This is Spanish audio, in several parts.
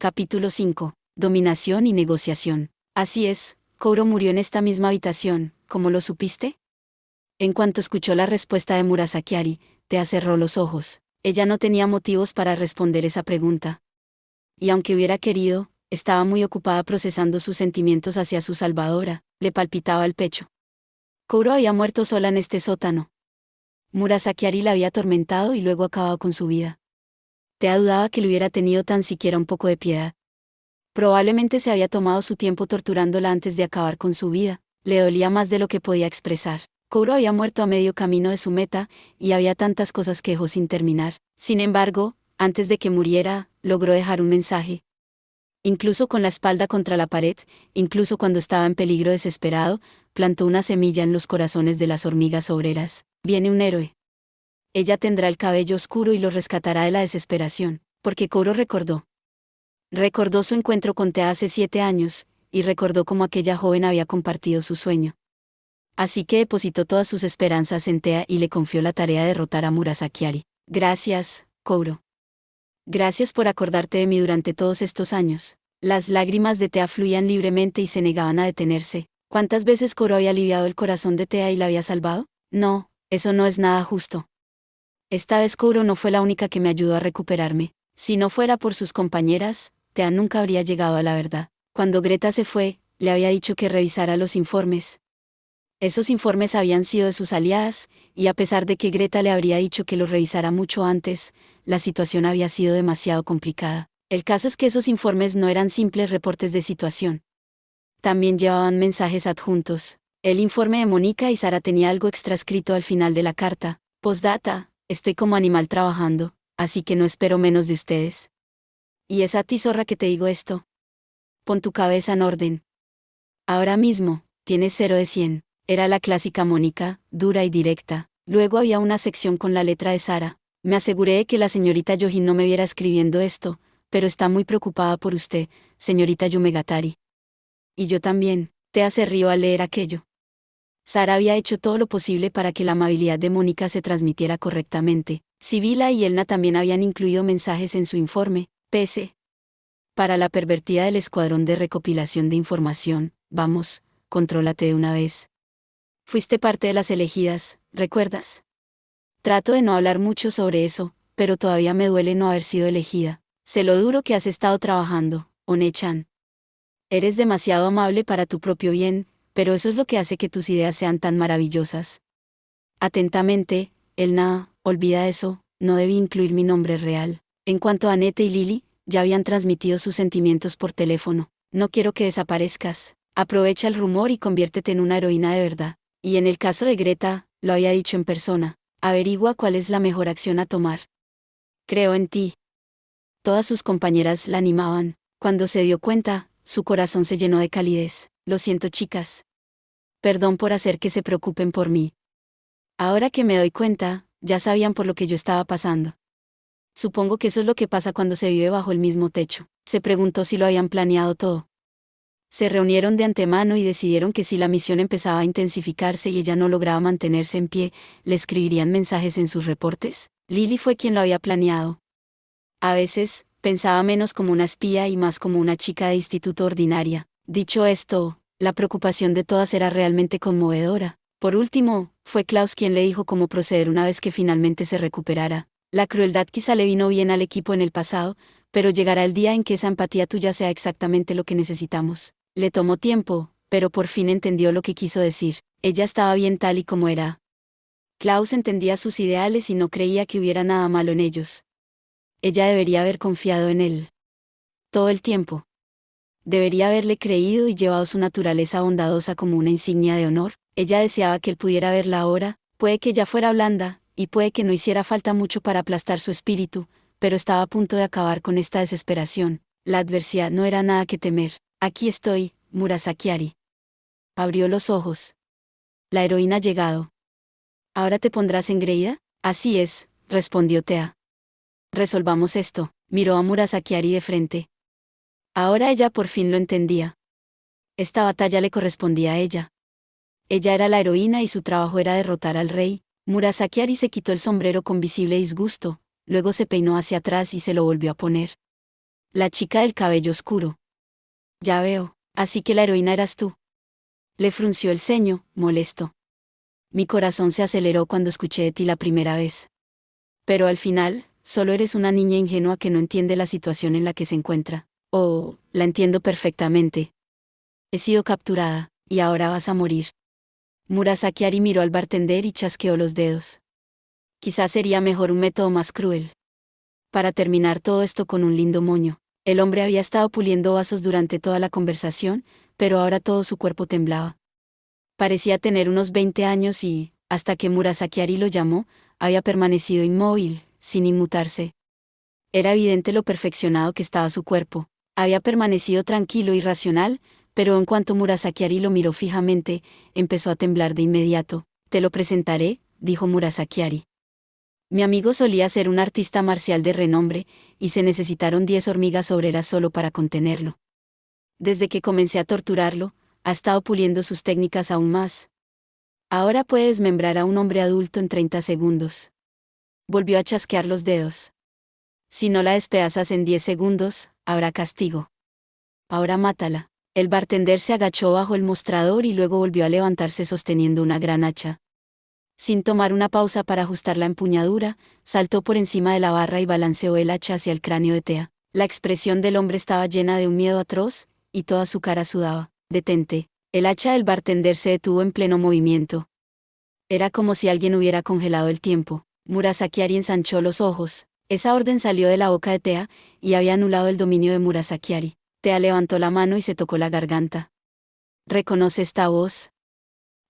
Capítulo 5. Dominación y negociación. Así es, Kouro murió en esta misma habitación, ¿cómo lo supiste? En cuanto escuchó la respuesta de Murasaki, Tea cerró los ojos. Ella no tenía motivos para responder esa pregunta. Y aunque hubiera querido, estaba muy ocupada procesando sus sentimientos hacia su salvadora, le palpitaba el pecho. Kouro había muerto sola en este sótano. Murasaki la había atormentado y luego acabado con su vida. Tea dudaba que le hubiera tenido tan siquiera un poco de piedad. Probablemente se había tomado su tiempo torturándola antes de acabar con su vida, le dolía más de lo que podía expresar. Kouro había muerto a medio camino de su meta, y había tantas cosas que dejó sin terminar. Sin embargo, antes de que muriera, logró dejar un mensaje. Incluso con la espalda contra la pared, incluso cuando estaba en peligro desesperado, plantó una semilla en los corazones de las hormigas obreras. Viene un héroe. Ella tendrá el cabello oscuro y lo rescatará de la desesperación, porque Kouro recordó. Recordó su encuentro con Tea hace 7 años, y recordó cómo aquella joven había compartido su sueño. Así que depositó todas sus esperanzas en Tea y le confió la tarea de derrotar a Murasaki. Gracias, Kouro. Gracias por acordarte de mí durante todos estos años. Las lágrimas de Tea fluían libremente y se negaban a detenerse. ¿Cuántas veces Kouro había aliviado el corazón de Tea y la había salvado? No, eso no es nada justo. Esta vez Kouro no fue la única que me ayudó a recuperarme. Si no fuera por sus compañeras, Tea nunca habría llegado a la verdad. Cuando Greta se fue, le había dicho que revisara los informes. Esos informes habían sido de sus aliadas, y a pesar de que Greta le habría dicho que los revisara mucho antes, la situación había sido demasiado complicada. El caso es que esos informes no eran simples reportes de situación. También llevaban mensajes adjuntos. El informe de Mónica y Sara tenía algo extra escrito al final de la carta. Postdata, estoy como animal trabajando, así que no espero menos de ustedes. Y es a ti, zorra, que te digo esto. Pon tu cabeza en orden. Ahora mismo, tienes 0 de 100. Era la clásica Mónica, dura y directa. Luego había una sección con la letra de Sara. Me aseguré de que la señorita Yohin no me viera escribiendo esto, pero está muy preocupada por usted, señorita Yumegatari. Y yo también. Tea se rió al leer aquello. Sara había hecho todo lo posible para que la amabilidad de Mónica se transmitiera correctamente. Sibila y Elna también habían incluido mensajes en su informe. PS. Para la pervertida del escuadrón de recopilación de información, vamos, contrólate de una vez. Fuiste parte de las elegidas, ¿recuerdas? Trato de no hablar mucho sobre eso, pero todavía me duele no haber sido elegida. Sé lo duro que has estado trabajando, One-chan. Eres demasiado amable para tu propio bien, pero eso es lo que hace que tus ideas sean tan maravillosas. Atentamente, Elna, olvida eso, no debí incluir mi nombre real. En cuanto a Annette y Lily, ya habían transmitido sus sentimientos por teléfono. No quiero que desaparezcas. Aprovecha el rumor y conviértete en una heroína de verdad. Y en el caso de Greta, lo había dicho en persona. Averigua cuál es la mejor acción a tomar. Creo en ti. Todas sus compañeras la animaban. Cuando se dio cuenta, su corazón se llenó de calidez. Lo siento, chicas. Perdón por hacer que se preocupen por mí. Ahora que me doy cuenta, ya sabían por lo que yo estaba pasando. Supongo que eso es lo que pasa cuando se vive bajo el mismo techo. Se preguntó si lo habían planeado todo. Se reunieron de antemano y decidieron que si la misión empezaba a intensificarse y ella no lograba mantenerse en pie, le escribirían mensajes en sus reportes. Lily fue quien lo había planeado. A veces, pensaba menos como una espía y más como una chica de instituto ordinaria. Dicho esto, la preocupación de todas era realmente conmovedora. Por último, fue Klaus quien le dijo cómo proceder una vez que finalmente se recuperara. La crueldad quizá le vino bien al equipo en el pasado, pero llegará el día en que esa empatía tuya sea exactamente lo que necesitamos. Le tomó tiempo, pero por fin entendió lo que quiso decir. Ella estaba bien tal y como era. Klaus entendía sus ideales y no creía que hubiera nada malo en ellos. Ella debería haber confiado en él. Todo el tiempo. Debería haberle creído y llevado su naturaleza bondadosa como una insignia de honor. Ella deseaba que él pudiera verla ahora, puede que ella fuera blanda, y puede que no hiciera falta mucho para aplastar su espíritu, pero estaba a punto de acabar con esta desesperación. La adversidad no era nada que temer. Aquí estoy, Murasaki. Abrió los ojos. La heroína ha llegado. ¿Ahora te pondrás engreída? Así es, respondió Tea. Resolvamos esto. Miró a Murasaki de frente. Ahora ella por fin lo entendía. Esta batalla le correspondía a ella. Ella era la heroína y su trabajo era derrotar al rey. Murasaki se quitó el sombrero con visible disgusto, luego se peinó hacia atrás y se lo volvió a poner. La chica del cabello oscuro. Ya veo, así que la heroína eras tú. Le frunció el ceño, molesto. Mi corazón se aceleró cuando escuché de ti la primera vez. Pero al final, solo eres una niña ingenua que no entiende la situación en la que se encuentra. Oh, la entiendo perfectamente. He sido capturada, y ahora vas a morir. Murasaki Ari miró al bartender y chasqueó los dedos. Quizás sería mejor un método más cruel. Para terminar todo esto con un lindo moño. El hombre había estado puliendo vasos durante toda la conversación, pero ahora todo su cuerpo temblaba. Parecía tener unos 20 años y, hasta que Murasaki Ari lo llamó, había permanecido inmóvil, sin inmutarse. Era evidente lo perfeccionado que estaba su cuerpo. Había permanecido tranquilo y racional, pero en cuanto Murasaki Ari lo miró fijamente, empezó a temblar de inmediato. Te lo presentaré, dijo Murasaki Ari. Mi amigo solía ser un artista marcial de renombre, y se necesitaron 10 hormigas obreras solo para contenerlo. Desde que comencé a torturarlo, ha estado puliendo sus técnicas aún más. Ahora puede desmembrar a un hombre adulto en 30 segundos. Volvió a chasquear los dedos. Si no la despedazas en 10 segundos, habrá castigo. Ahora mátala. El bartender se agachó bajo el mostrador y luego volvió a levantarse sosteniendo una gran hacha. Sin tomar una pausa para ajustar la empuñadura, saltó por encima de la barra y balanceó el hacha hacia el cráneo de Thea. La expresión del hombre estaba llena de un miedo atroz, y toda su cara sudaba. Detente. El hacha del bartender se detuvo en pleno movimiento. Era como si alguien hubiera congelado el tiempo. Murasaki Ari ensanchó los ojos. Esa orden salió de la boca de Thea, y había anulado el dominio de Murasaki Ari. Thea levantó la mano y se tocó la garganta. ¿Reconoce esta voz?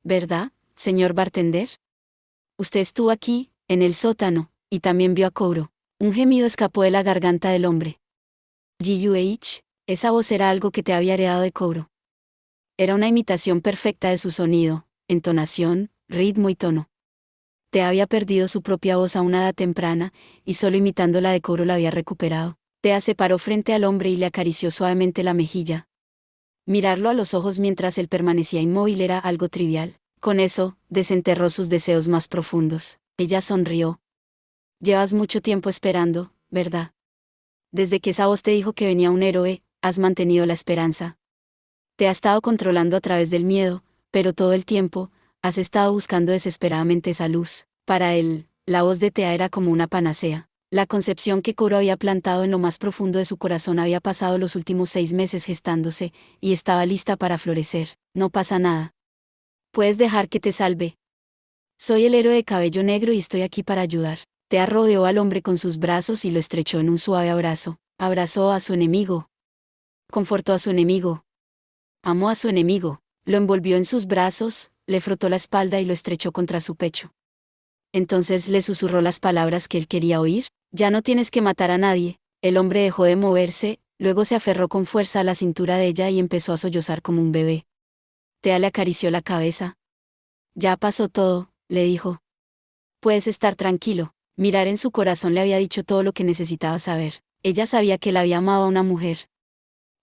¿Verdad, señor bartender? Usted estuvo aquí, en el sótano, y también vio a Kouro. Un gemido escapó de la garganta del hombre. G.U.H., esa voz era algo que te había heredado de Kouro. Era una imitación perfecta de su sonido, entonación, ritmo y tono. Te había perdido su propia voz a una edad temprana, y solo imitando la de Kouro la había recuperado. Tea se paró frente al hombre y le acarició suavemente la mejilla. Mirarlo a los ojos mientras él permanecía inmóvil era algo trivial. Con eso, desenterró sus deseos más profundos. Ella sonrió. Llevas mucho tiempo esperando, ¿verdad? Desde que esa voz te dijo que venía un héroe, has mantenido la esperanza. Te ha estado controlando a través del miedo, pero todo el tiempo, has estado buscando desesperadamente esa luz. Para él, la voz de Tea era como una panacea. La concepción que Kouro había plantado en lo más profundo de su corazón había pasado los últimos 6 meses gestándose, y estaba lista para florecer. No pasa nada. Puedes dejar que te salve. Soy el héroe de cabello negro y estoy aquí para ayudar. Tea rodeó al hombre con sus brazos y lo estrechó en un suave abrazo. Abrazó a su enemigo. Confortó a su enemigo. Amó a su enemigo. Lo envolvió en sus brazos, le frotó la espalda y lo estrechó contra su pecho. Entonces le susurró las palabras que él quería oír. Ya no tienes que matar a nadie. El hombre dejó de moverse, luego se aferró con fuerza a la cintura de ella y empezó a sollozar como un bebé. Tea le acarició la cabeza. Ya pasó todo, le dijo. Puedes estar tranquilo. Mirar en su corazón le había dicho todo lo que necesitaba saber. Ella sabía que él había amado a una mujer.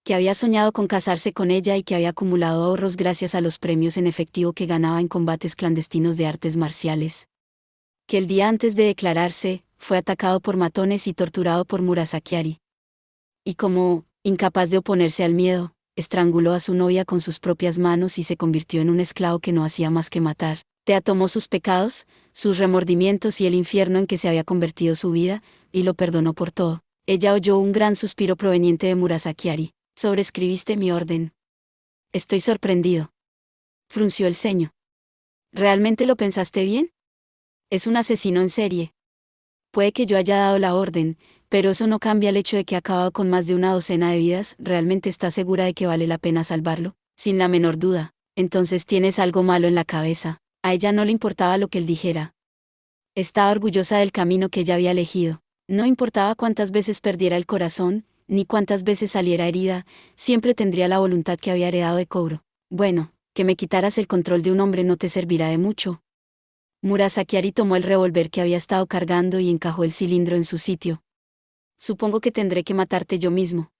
Que había soñado con casarse con ella y que había acumulado ahorros gracias a los premios en efectivo que ganaba en combates clandestinos de artes marciales. Que el día antes de declararse, fue atacado por matones y torturado por Murasaki Ari. Y como, incapaz de oponerse al miedo, estranguló a su novia con sus propias manos y se convirtió en un esclavo que no hacía más que matar. Tea tomó sus pecados, sus remordimientos y el infierno en que se había convertido su vida, y lo perdonó por todo. Ella oyó un gran suspiro proveniente de Murasaki Ari. Sobrescribiste mi orden. Estoy sorprendido. Frunció el ceño. ¿Realmente lo pensaste bien? Es un asesino en serie. Puede que yo haya dado la orden, pero eso no cambia el hecho de que ha acabado con más de una docena de vidas. ¿Realmente estás segura de que vale la pena salvarlo? Sin la menor duda. Entonces tienes algo malo en la cabeza. A ella no le importaba lo que él dijera. Estaba orgullosa del camino que ella había elegido. No importaba cuántas veces perdiera el corazón, ni cuántas veces saliera herida, siempre tendría la voluntad que había heredado de Kouro. Bueno, que me quitaras el control de un hombre no te servirá de mucho. Murasaki Ari tomó el revólver que había estado cargando y encajó el cilindro en su sitio. Supongo que tendré que matarte yo mismo.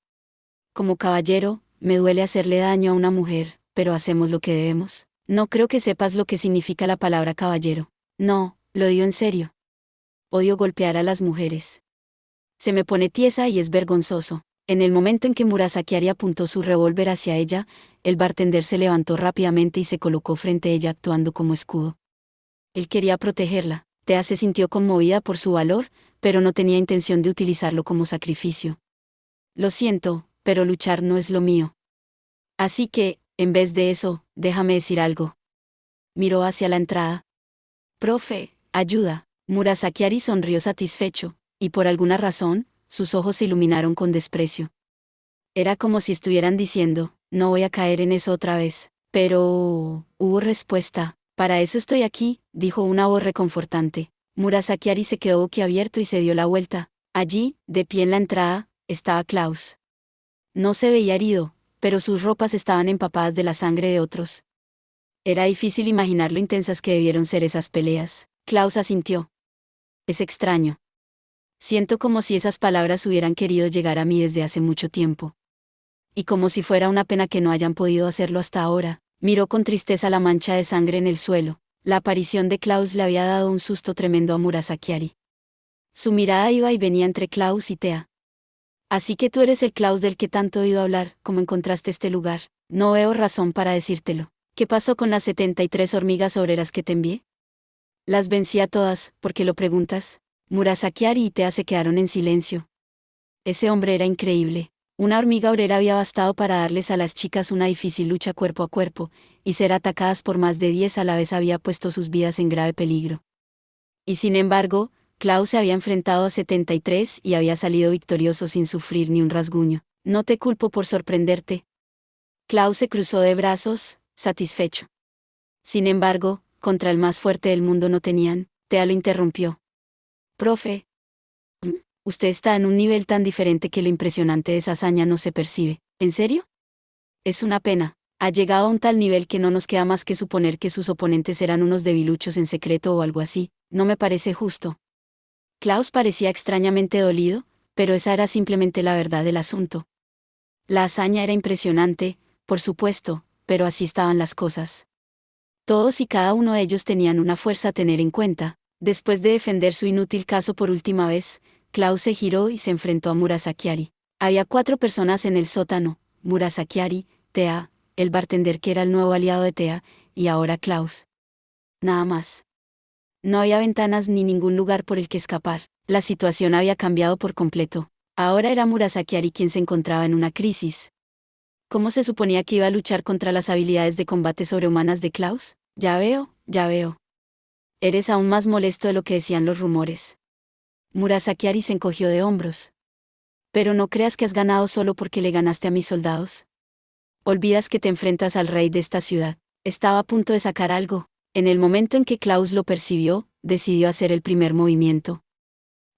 Como caballero, me duele hacerle daño a una mujer, pero hacemos lo que debemos. No creo que sepas lo que significa la palabra caballero. No, lo digo en serio. Odio golpear a las mujeres. Se me pone tiesa y es vergonzoso. En el momento en que Murasaki apuntó su revólver hacia ella, el bartender se levantó rápidamente y se colocó frente a ella actuando como escudo. Él quería protegerla. Tea se sintió conmovida por su valor, pero no tenía intención de utilizarlo como sacrificio. Lo siento, pero luchar no es lo mío. Así que, en vez de eso, déjame decir algo. Miró hacia la entrada. Profe, ayuda. Murasaki sonrió satisfecho, y por alguna razón, sus ojos se iluminaron con desprecio. Era como si estuvieran diciendo, no voy a caer en eso otra vez. Pero hubo respuesta. Para eso estoy aquí, dijo una voz reconfortante. Murasaki se quedó boquiabierto y se dio la vuelta. Allí, de pie en la entrada, estaba Klaus. No se veía herido, pero sus ropas estaban empapadas de la sangre de otros. Era difícil imaginar lo intensas que debieron ser esas peleas. Klaus asintió. Es extraño. Siento como si esas palabras hubieran querido llegar a mí desde hace mucho tiempo. Y como si fuera una pena que no hayan podido hacerlo hasta ahora, miró con tristeza la mancha de sangre en el suelo. La aparición de Klaus le había dado un susto tremendo a Murasaki. Su mirada iba y venía entre Klaus y Tea. Así que tú eres el Klaus del que tanto he oído hablar. ¿Cómo encontraste este lugar? No veo razón para decírtelo. ¿Qué pasó con las 73 hormigas obreras que te envié? Las vencí a todas, ¿por qué lo preguntas? Murasaki y Tea se quedaron en silencio. Ese hombre era increíble. Una hormiga obrera había bastado para darles a las chicas una difícil lucha cuerpo a cuerpo, y ser atacadas por más de 10 a la vez había puesto sus vidas en grave peligro. Y sin embargo, Klaus se había enfrentado a 73 y había salido victorioso sin sufrir ni un rasguño. No te culpo por sorprenderte. Klaus se cruzó de brazos, satisfecho. Sin embargo, contra el más fuerte del mundo no tenían. Tea lo interrumpió. Profe. Usted está en un nivel tan diferente que lo impresionante de esa hazaña no se percibe. ¿En serio? Es una pena. Ha llegado a un tal nivel que no nos queda más que suponer que sus oponentes eran unos debiluchos en secreto o algo así. No me parece justo. Klaus parecía extrañamente dolido, pero esa era simplemente la verdad del asunto. La hazaña era impresionante, por supuesto, pero así estaban las cosas. Todos y cada uno de ellos tenían una fuerza a tener en cuenta. Después de defender su inútil caso por última vez, Klaus se giró y se enfrentó a Murasaki. Había 4 personas en el sótano: Murasaki, Tea, el bartender que era el nuevo aliado de Tea, y ahora Klaus. Nada más. No había ventanas ni ningún lugar por el que escapar. La situación había cambiado por completo. Ahora era Murasaki quien se encontraba en una crisis. ¿Cómo se suponía que iba a luchar contra las habilidades de combate sobrehumanas de Klaus? Ya veo, ya veo. Eres aún más molesto de lo que decían los rumores. Murasaki se encogió de hombros. Pero no creas que has ganado solo porque le ganaste a mis soldados. Olvidas que te enfrentas al rey de esta ciudad. Estaba a punto de sacar algo. En el momento en que Klaus lo percibió, decidió hacer el primer movimiento.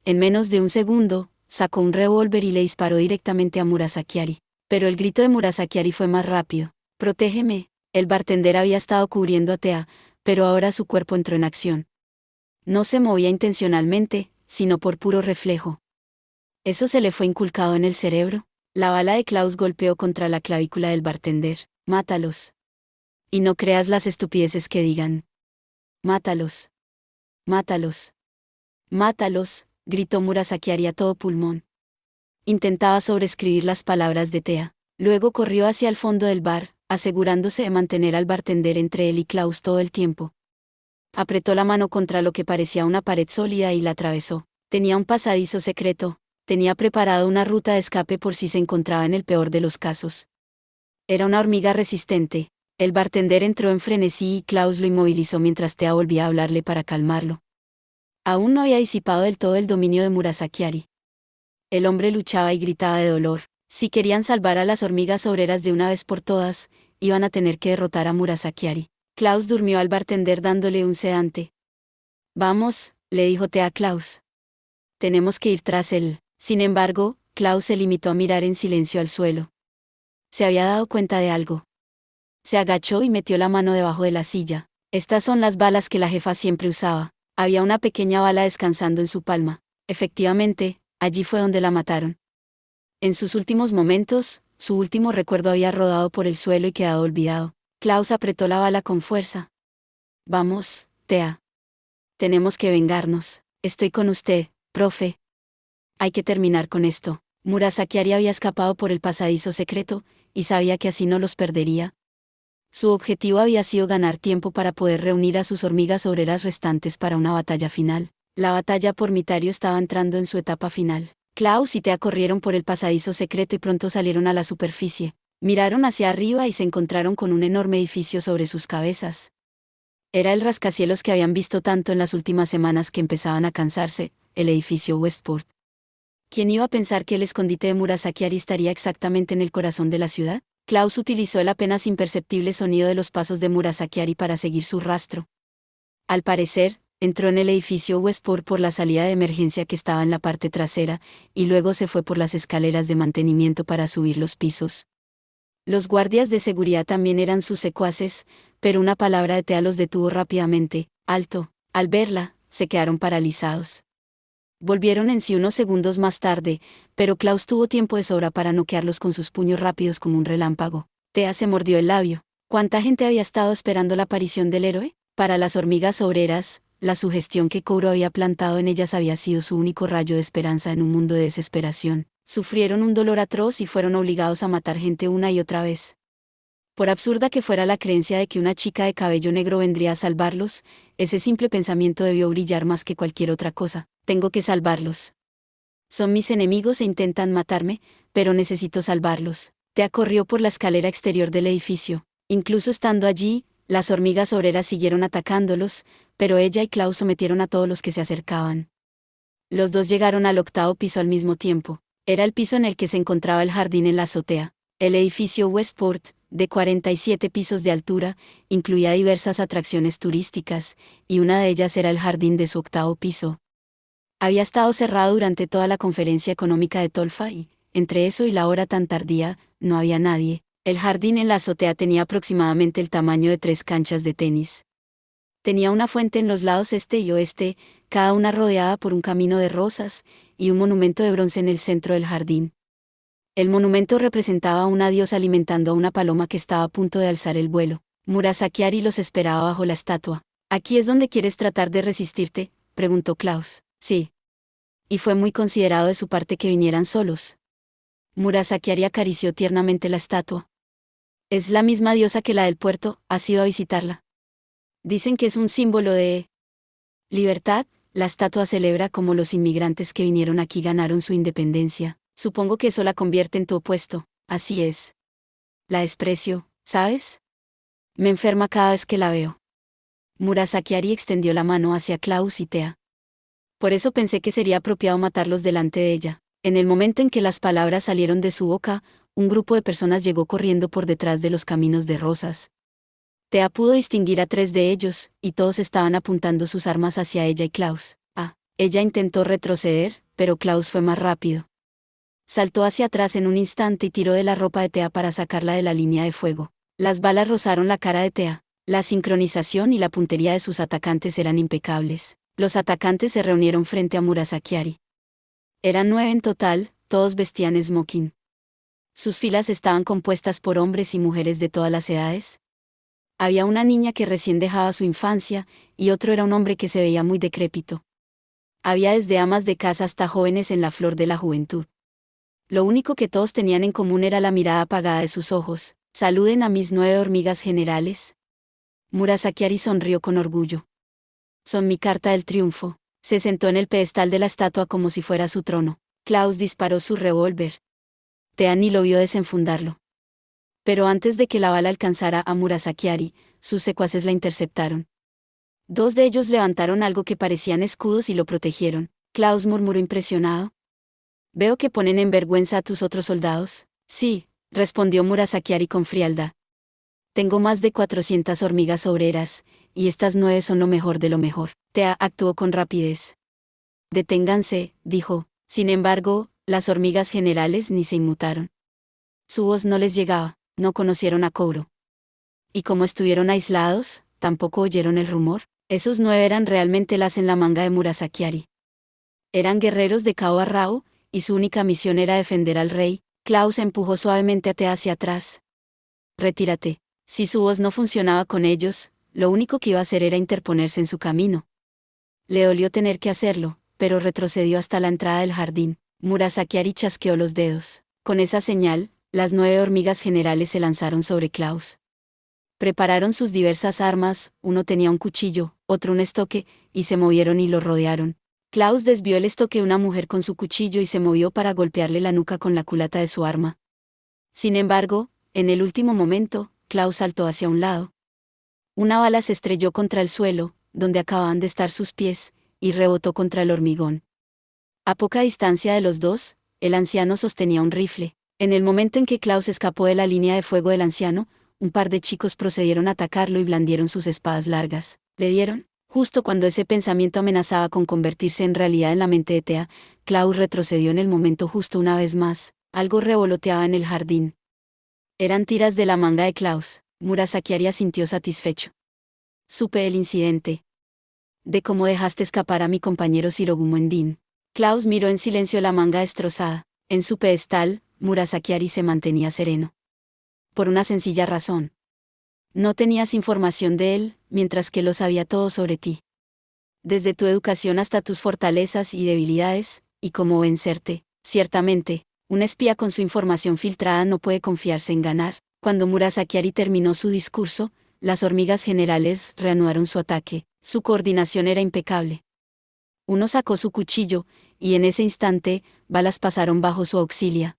En menos de un segundo, sacó un revólver y le disparó directamente a Murasaki. Pero el grito de Murasaki fue más rápido. «¡Protégeme!». El bartender había estado cubriendo a Tea, pero ahora su cuerpo entró en acción. No se movía intencionalmente, sino por puro reflejo. Eso se le fue inculcado en el cerebro. La bala de Klaus golpeó contra la clavícula del bartender. «Mátalos. Y no creas las estupideces que digan. Mátalos. Mátalos. Mátalos», gritó Murasaki a todo pulmón. Intentaba sobreescribir las palabras de Tea. Luego corrió hacia el fondo del bar, asegurándose de mantener al bartender entre él y Klaus todo el tiempo. Apretó la mano contra lo que parecía una pared sólida y la atravesó. Tenía un pasadizo secreto. Tenía preparado una ruta de escape por si se encontraba en el peor de los casos. Era una hormiga resistente. El bartender entró en frenesí y Klaus lo inmovilizó mientras Tea volvía a hablarle para calmarlo. Aún no había disipado del todo el dominio de Murasaki. El hombre luchaba y gritaba de dolor. Si querían salvar a las hormigas obreras de una vez por todas, iban a tener que derrotar a Murasaki. Klaus durmió al bartender dándole un sedante. «Vamos», le dijo Tea a Klaus. «Tenemos que ir tras él». Sin embargo, Klaus se limitó a mirar en silencio al suelo. Se había dado cuenta de algo. Se agachó y metió la mano debajo de la silla. Estas son las balas que la jefa siempre usaba. Había una pequeña bala descansando en su palma. Efectivamente, allí fue donde la mataron. En sus últimos momentos, su último recuerdo había rodado por el suelo y quedado olvidado. Klaus apretó la bala con fuerza. «Vamos, Tea. Tenemos que vengarnos. Estoy con usted, profe. Hay que terminar con esto». Murasaki había escapado por el pasadizo secreto, y sabía que así no los perdería. Su objetivo había sido ganar tiempo para poder reunir a sus hormigas obreras restantes para una batalla final. La batalla por Mitario estaba entrando en su etapa final. Klaus y Thea corrieron por el pasadizo secreto y pronto salieron a la superficie. Miraron hacia arriba y se encontraron con un enorme edificio sobre sus cabezas. Era el rascacielos que habían visto tanto en las últimas semanas que empezaban a cansarse, el edificio Westport. ¿Quién iba a pensar que el escondite de Murasaki estaría exactamente en el corazón de la ciudad? Klaus utilizó el apenas imperceptible sonido de los pasos de Murasaki para seguir su rastro. Al parecer, entró en el edificio Westport por la salida de emergencia que estaba en la parte trasera, y luego se fue por las escaleras de mantenimiento para subir los pisos. Los guardias de seguridad también eran sus secuaces, pero una palabra de Thea los detuvo rápidamente. Alto. Al verla, se quedaron paralizados. Volvieron en sí unos segundos más tarde, pero Klaus tuvo tiempo de sobra para noquearlos con sus puños rápidos como un relámpago. Thea se mordió el labio. ¿Cuánta gente había estado esperando la aparición del héroe? Para las hormigas obreras, la sugestión que Kouro había plantado en ellas había sido su único rayo de esperanza en un mundo de desesperación. Sufrieron un dolor atroz y fueron obligados a matar gente una y otra vez. Por absurda que fuera la creencia de que una chica de cabello negro vendría a salvarlos, ese simple pensamiento debió brillar más que cualquier otra cosa. Tengo que salvarlos. Son mis enemigos e intentan matarme, pero necesito salvarlos. Thea corrió por la escalera exterior del edificio. Incluso estando allí, las hormigas obreras siguieron atacándolos, pero ella y Klaus sometieron a todos los que se acercaban. Los dos llegaron al 8º piso al mismo tiempo. Era el piso en el que se encontraba el jardín en la azotea. El edificio Westport, de 47 pisos de altura, incluía diversas atracciones turísticas, y una de ellas era el jardín de su 8º piso. Había estado cerrado durante toda la conferencia económica de Tolfa y, entre eso y la hora tan tardía, no había nadie. El jardín en la azotea tenía aproximadamente el tamaño de 3 canchas de tenis. Tenía una fuente en los lados este y oeste, cada una rodeada por un camino de rosas, y un monumento de bronce en el centro del jardín. El monumento representaba a una diosa alimentando a una paloma que estaba a punto de alzar el vuelo. Murasaki los esperaba bajo la estatua. ¿Aquí es donde quieres tratar de resistirte?, preguntó Klaus. Sí. Y fue muy considerado de su parte que vinieran solos. Murasaki acarició tiernamente la estatua. Es la misma diosa que la del puerto, ¿has ido a visitarla? Dicen que es un símbolo de libertad. La estatua celebra cómo los inmigrantes que vinieron aquí ganaron su independencia. Supongo que eso la convierte en tu opuesto. Así es. La desprecio, ¿sabes? Me enferma cada vez que la veo. Murasaki extendió la mano hacia Klaus y Thea. Por eso pensé que sería apropiado matarlos delante de ella. En el momento en que las palabras salieron de su boca, un grupo de personas llegó corriendo por detrás de los caminos de rosas. Thea pudo distinguir a 3 de ellos, y todos estaban apuntando sus armas hacia ella y Klaus. Ella intentó retroceder, pero Klaus fue más rápido. Saltó hacia atrás en un instante y tiró de la ropa de Thea para sacarla de la línea de fuego. Las balas rozaron la cara de Thea. La sincronización y la puntería de sus atacantes eran impecables. Los atacantes se reunieron frente a Murasaki. Eran 9 en total, todos vestían smoking. Sus filas estaban compuestas por hombres y mujeres de todas las edades. Había una niña que recién dejaba su infancia, y otro era un hombre que se veía muy decrépito. Había desde amas de casa hasta jóvenes en la flor de la juventud. Lo único que todos tenían en común era la mirada apagada de sus ojos. «Saluden a mis 9 hormigas generales». Murasaki sonrió con orgullo. «Son mi carta del triunfo». Se sentó en el pedestal de la estatua como si fuera su trono. Klaus disparó su revólver. Thea ni lo vio desenfundarlo. Pero antes de que la bala alcanzara a Murasaki, sus secuaces la interceptaron. 2 de ellos levantaron algo que parecían escudos y lo protegieron. Klaus murmuró impresionado. «Veo que ponen en vergüenza a tus otros soldados». «Sí», respondió Murasaki con frialdad. «Tengo más de 400 hormigas obreras, y estas 9 son lo mejor de lo mejor». Thea actuó con rapidez. «Deténganse», dijo. Sin embargo, las hormigas generales ni se inmutaron. Su voz no les llegaba, no conocieron a Kouro. Y como estuvieron aislados, tampoco oyeron el rumor. Esos 9 eran realmente las en la manga de Murasaki. Eran guerreros de cabo a rabo, y su única misión era defender al rey. Klaus empujó suavemente a Thea hacia atrás. «Retírate». Si su voz no funcionaba con ellos, lo único que iba a hacer era interponerse en su camino. Le dolió tener que hacerlo, pero retrocedió hasta la entrada del jardín. Murasaki chasqueó los dedos. Con esa señal, las 9 hormigas generales se lanzaron sobre Klaus. Prepararon sus diversas armas, uno tenía un cuchillo, otro un estoque, y se movieron y lo rodearon. Klaus desvió el estoque de una mujer con su cuchillo y se movió para golpearle la nuca con la culata de su arma. Sin embargo, en el último momento, Klaus saltó hacia un lado. Una bala se estrelló contra el suelo, donde acababan de estar sus pies, y rebotó contra el hormigón. A poca distancia de los dos, el anciano sostenía un rifle. En el momento en que Klaus escapó de la línea de fuego del anciano, un par de chicos procedieron a atacarlo y blandieron sus espadas largas. ¿Le dieron? Justo cuando ese pensamiento amenazaba con convertirse en realidad en la mente de Thea, Klaus retrocedió en el momento justo una vez más. Algo revoloteaba en el jardín. Eran tiras de la manga de Klaus. Murasaki sintió satisfecho. Supe del incidente. De cómo dejaste escapar a mi compañero Shirogumo Endin. Klaus miró en silencio la manga destrozada. En su pedestal, Murasaki se mantenía sereno. Por una sencilla razón. No tenías información de él, mientras que lo sabía todo sobre ti. Desde tu educación hasta tus fortalezas y debilidades, y cómo vencerte. Ciertamente, un espía con su información filtrada no puede confiarse en ganar. Cuando Murasaki terminó su discurso, las hormigas generales reanudaron su ataque. Su coordinación era impecable. Uno sacó su cuchillo, y en ese instante, balas pasaron bajo su auxilia.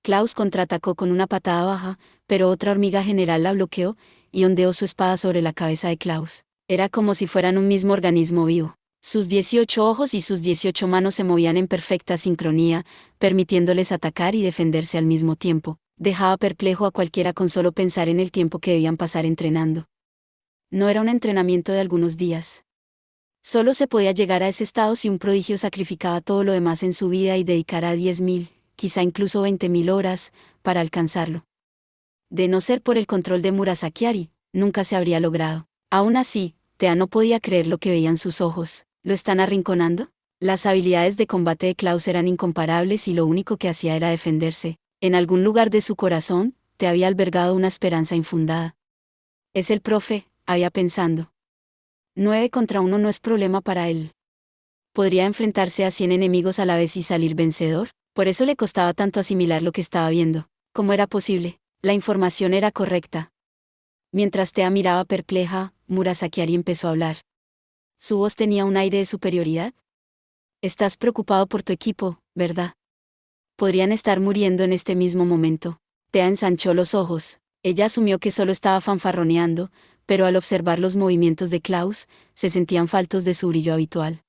Klaus contraatacó con una patada baja, pero otra hormiga general la bloqueó, y ondeó su espada sobre la cabeza de Klaus. Era como si fueran un mismo organismo vivo. Sus 18 ojos y sus 18 manos se movían en perfecta sincronía, permitiéndoles atacar y defenderse al mismo tiempo. Dejaba perplejo a cualquiera con solo pensar en el tiempo que debían pasar entrenando. No era un entrenamiento de algunos días. Solo se podía llegar a ese estado si un prodigio sacrificaba todo lo demás en su vida y dedicara 10.000, quizá incluso 20.000 horas, para alcanzarlo. De no ser por el control de Murasaki, nunca se habría logrado. Aún así, Thea no podía creer lo que veían sus ojos. ¿Lo están arrinconando? Las habilidades de combate de Klaus eran incomparables y lo único que hacía era defenderse. En algún lugar de su corazón, Thea había albergado una esperanza infundada. Es el profe, había pensando. 9 contra 1 no es problema para él. ¿Podría enfrentarse a 100 enemigos a la vez y salir vencedor? Por eso le costaba tanto asimilar lo que estaba viendo. ¿Cómo era posible? La información era correcta. Mientras Thea miraba perpleja, Murasaki empezó a hablar. Su voz tenía un aire de superioridad. Estás preocupado por tu equipo, ¿verdad? Podrían estar muriendo en este mismo momento. Thea ensanchó los ojos. Ella asumió que solo estaba fanfarroneando, pero al observar los movimientos de Klaus, se sentían faltos de su brillo habitual.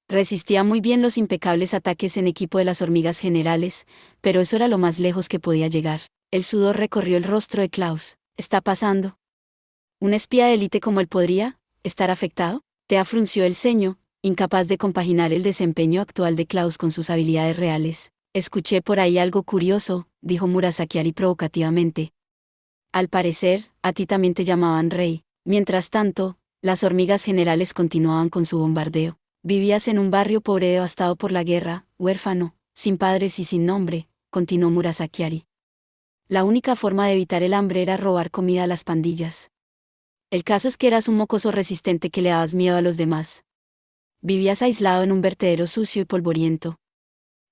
Resistía muy bien los impecables ataques en equipo de las hormigas generales, pero eso era lo más lejos que podía llegar. El sudor recorrió el rostro de Klaus. ¿Está pasando? ¿Un espía de élite como él podría estar afectado? Thea frunció el ceño, incapaz de compaginar el desempeño actual de Klaus con sus habilidades reales. Escuché por ahí algo curioso, dijo Murasaki provocativamente. Al parecer, a ti también te llamaban rey. Mientras tanto, las hormigas generales continuaban con su bombardeo. Vivías en un barrio pobre devastado por la guerra, huérfano, sin padres y sin nombre, continuó Murasaki. La única forma de evitar el hambre era robar comida a las pandillas. El caso es que eras un mocoso resistente que le dabas miedo a los demás. Vivías aislado en un vertedero sucio y polvoriento.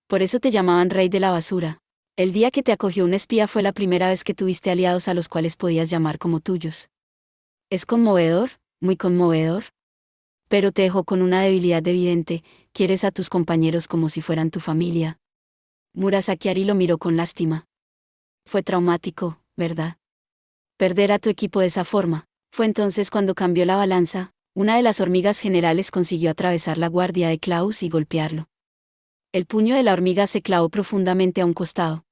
Por eso te llamaban rey de la basura. El día que te acogió un espía fue la primera vez que tuviste aliados a los cuales podías llamar como tuyos. Es conmovedor, muy conmovedor. Pero te dejó con una debilidad evidente, quieres a tus compañeros como si fueran tu familia. Murasaki lo miró con lástima. Fue traumático, ¿verdad? Perder a tu equipo de esa forma. Fue entonces cuando cambió la balanza. Una de las hormigas generales consiguió atravesar la guardia de Klaus y golpearlo. El puño de la hormiga se clavó profundamente a un costado.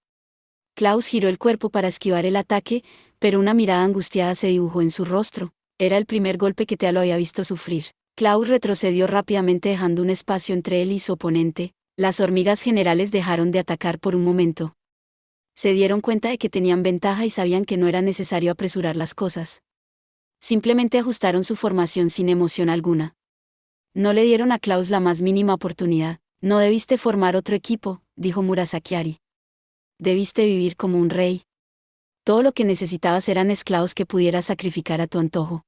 Klaus giró el cuerpo para esquivar el ataque, pero una mirada angustiada se dibujó en su rostro. Era el primer golpe que Thea lo había visto sufrir. Klaus retrocedió rápidamente dejando un espacio entre él y su oponente. Las hormigas generales dejaron de atacar por un momento. Se dieron cuenta de que tenían ventaja y sabían que no era necesario apresurar las cosas. Simplemente ajustaron su formación sin emoción alguna. No le dieron a Klaus la más mínima oportunidad. No debiste formar otro equipo, dijo Murasaki. Debiste vivir como un rey. Todo lo que necesitabas eran esclavos que pudieras sacrificar a tu antojo.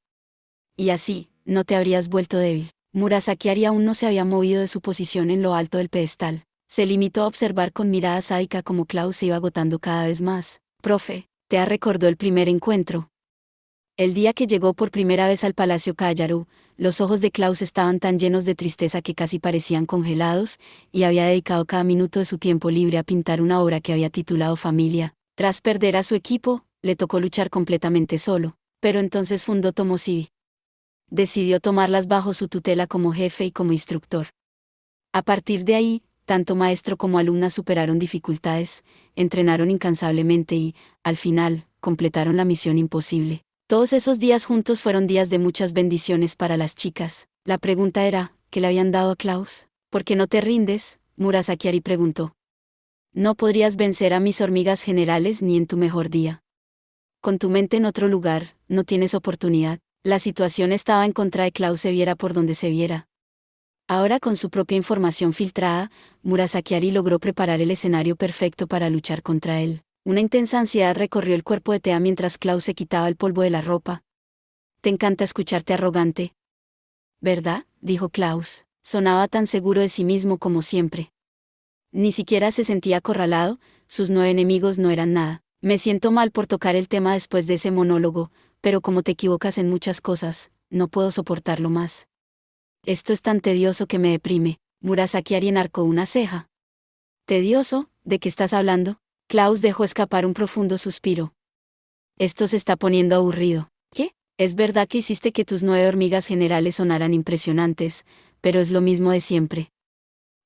Y así, no te habrías vuelto débil. Murasaki aún no se había movido de su posición en lo alto del pedestal. Se limitó a observar con mirada sádica cómo Klaus se iba agotando cada vez más. Profe, Thea recordó el primer encuentro. El día que llegó por primera vez al Palacio Callaru, los ojos de Klaus estaban tan llenos de tristeza que casi parecían congelados, y había dedicado cada minuto de su tiempo libre a pintar una obra que había titulado Familia. Tras perder a su equipo, le tocó luchar completamente solo, pero entonces fundó Tomosivi. Decidió tomarlas bajo su tutela como jefe y como instructor. A partir de ahí, tanto maestro como alumna superaron dificultades, entrenaron incansablemente y, al final, completaron la misión imposible. Todos esos días juntos fueron días de muchas bendiciones para las chicas. La pregunta era, ¿qué le habían dado a Klaus? ¿Por qué no te rindes?, Murasaki preguntó. No podrías vencer a mis hormigas generales ni en tu mejor día. Con tu mente en otro lugar, no tienes oportunidad. La situación estaba en contra de Klaus, se viera por donde se viera. Ahora, con su propia información filtrada, Murasaki logró preparar el escenario perfecto para luchar contra él. Una intensa ansiedad recorrió el cuerpo de Thea mientras Klaus se quitaba el polvo de la ropa. Te encanta escucharte arrogante, ¿verdad?, dijo Klaus. Sonaba tan seguro de sí mismo como siempre. Ni siquiera se sentía acorralado, sus 9 enemigos no eran nada. Me siento mal por tocar el tema después de ese monólogo, pero como te equivocas en muchas cosas, no puedo soportarlo más. Esto es tan tedioso que me deprime. Murasaki enarcó una ceja. ¿Tedioso? ¿De qué estás hablando? Klaus dejó escapar un profundo suspiro. Esto se está poniendo aburrido. ¿Qué? Es verdad que hiciste que tus 9 hormigas generales sonaran impresionantes, pero es lo mismo de siempre.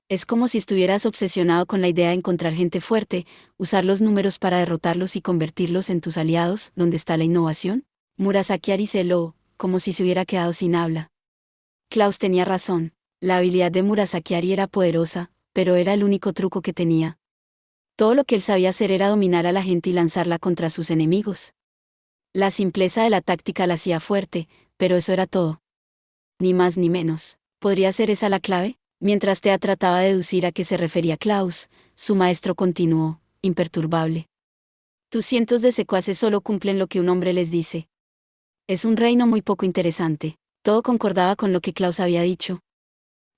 Es como si estuvieras obsesionado con la idea de encontrar gente fuerte, usar los números para derrotarlos y convertirlos en tus aliados. ¿Dónde está la innovación? Murasaki celó, como si se hubiera quedado sin habla. Klaus tenía razón. La habilidad de Murasaki era poderosa, pero era el único truco que tenía. Todo lo que él sabía hacer era dominar a la gente y lanzarla contra sus enemigos. La simpleza de la táctica la hacía fuerte, pero eso era todo. Ni más ni menos. ¿Podría ser esa la clave? Mientras Thea trataba de deducir a qué se refería Klaus, su maestro continuó, imperturbable. Tus cientos de secuaces solo cumplen lo que un hombre les dice. Es un reino muy poco interesante. Todo concordaba con lo que Klaus había dicho.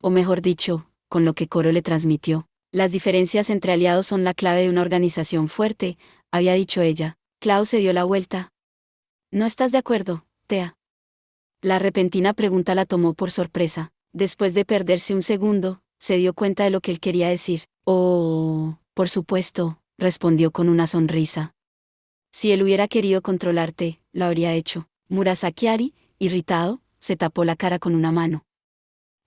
O mejor dicho, con lo que Koro le transmitió. Las diferencias entre aliados son la clave de una organización fuerte, había dicho ella. Klaus se dio la vuelta. ¿No estás de acuerdo, Thea? La repentina pregunta la tomó por sorpresa. Después de perderse un segundo, se dio cuenta de lo que él quería decir. Oh, por supuesto, respondió con una sonrisa. Si él hubiera querido controlarte, lo habría hecho. Murasaki, irritado, se tapó la cara con una mano.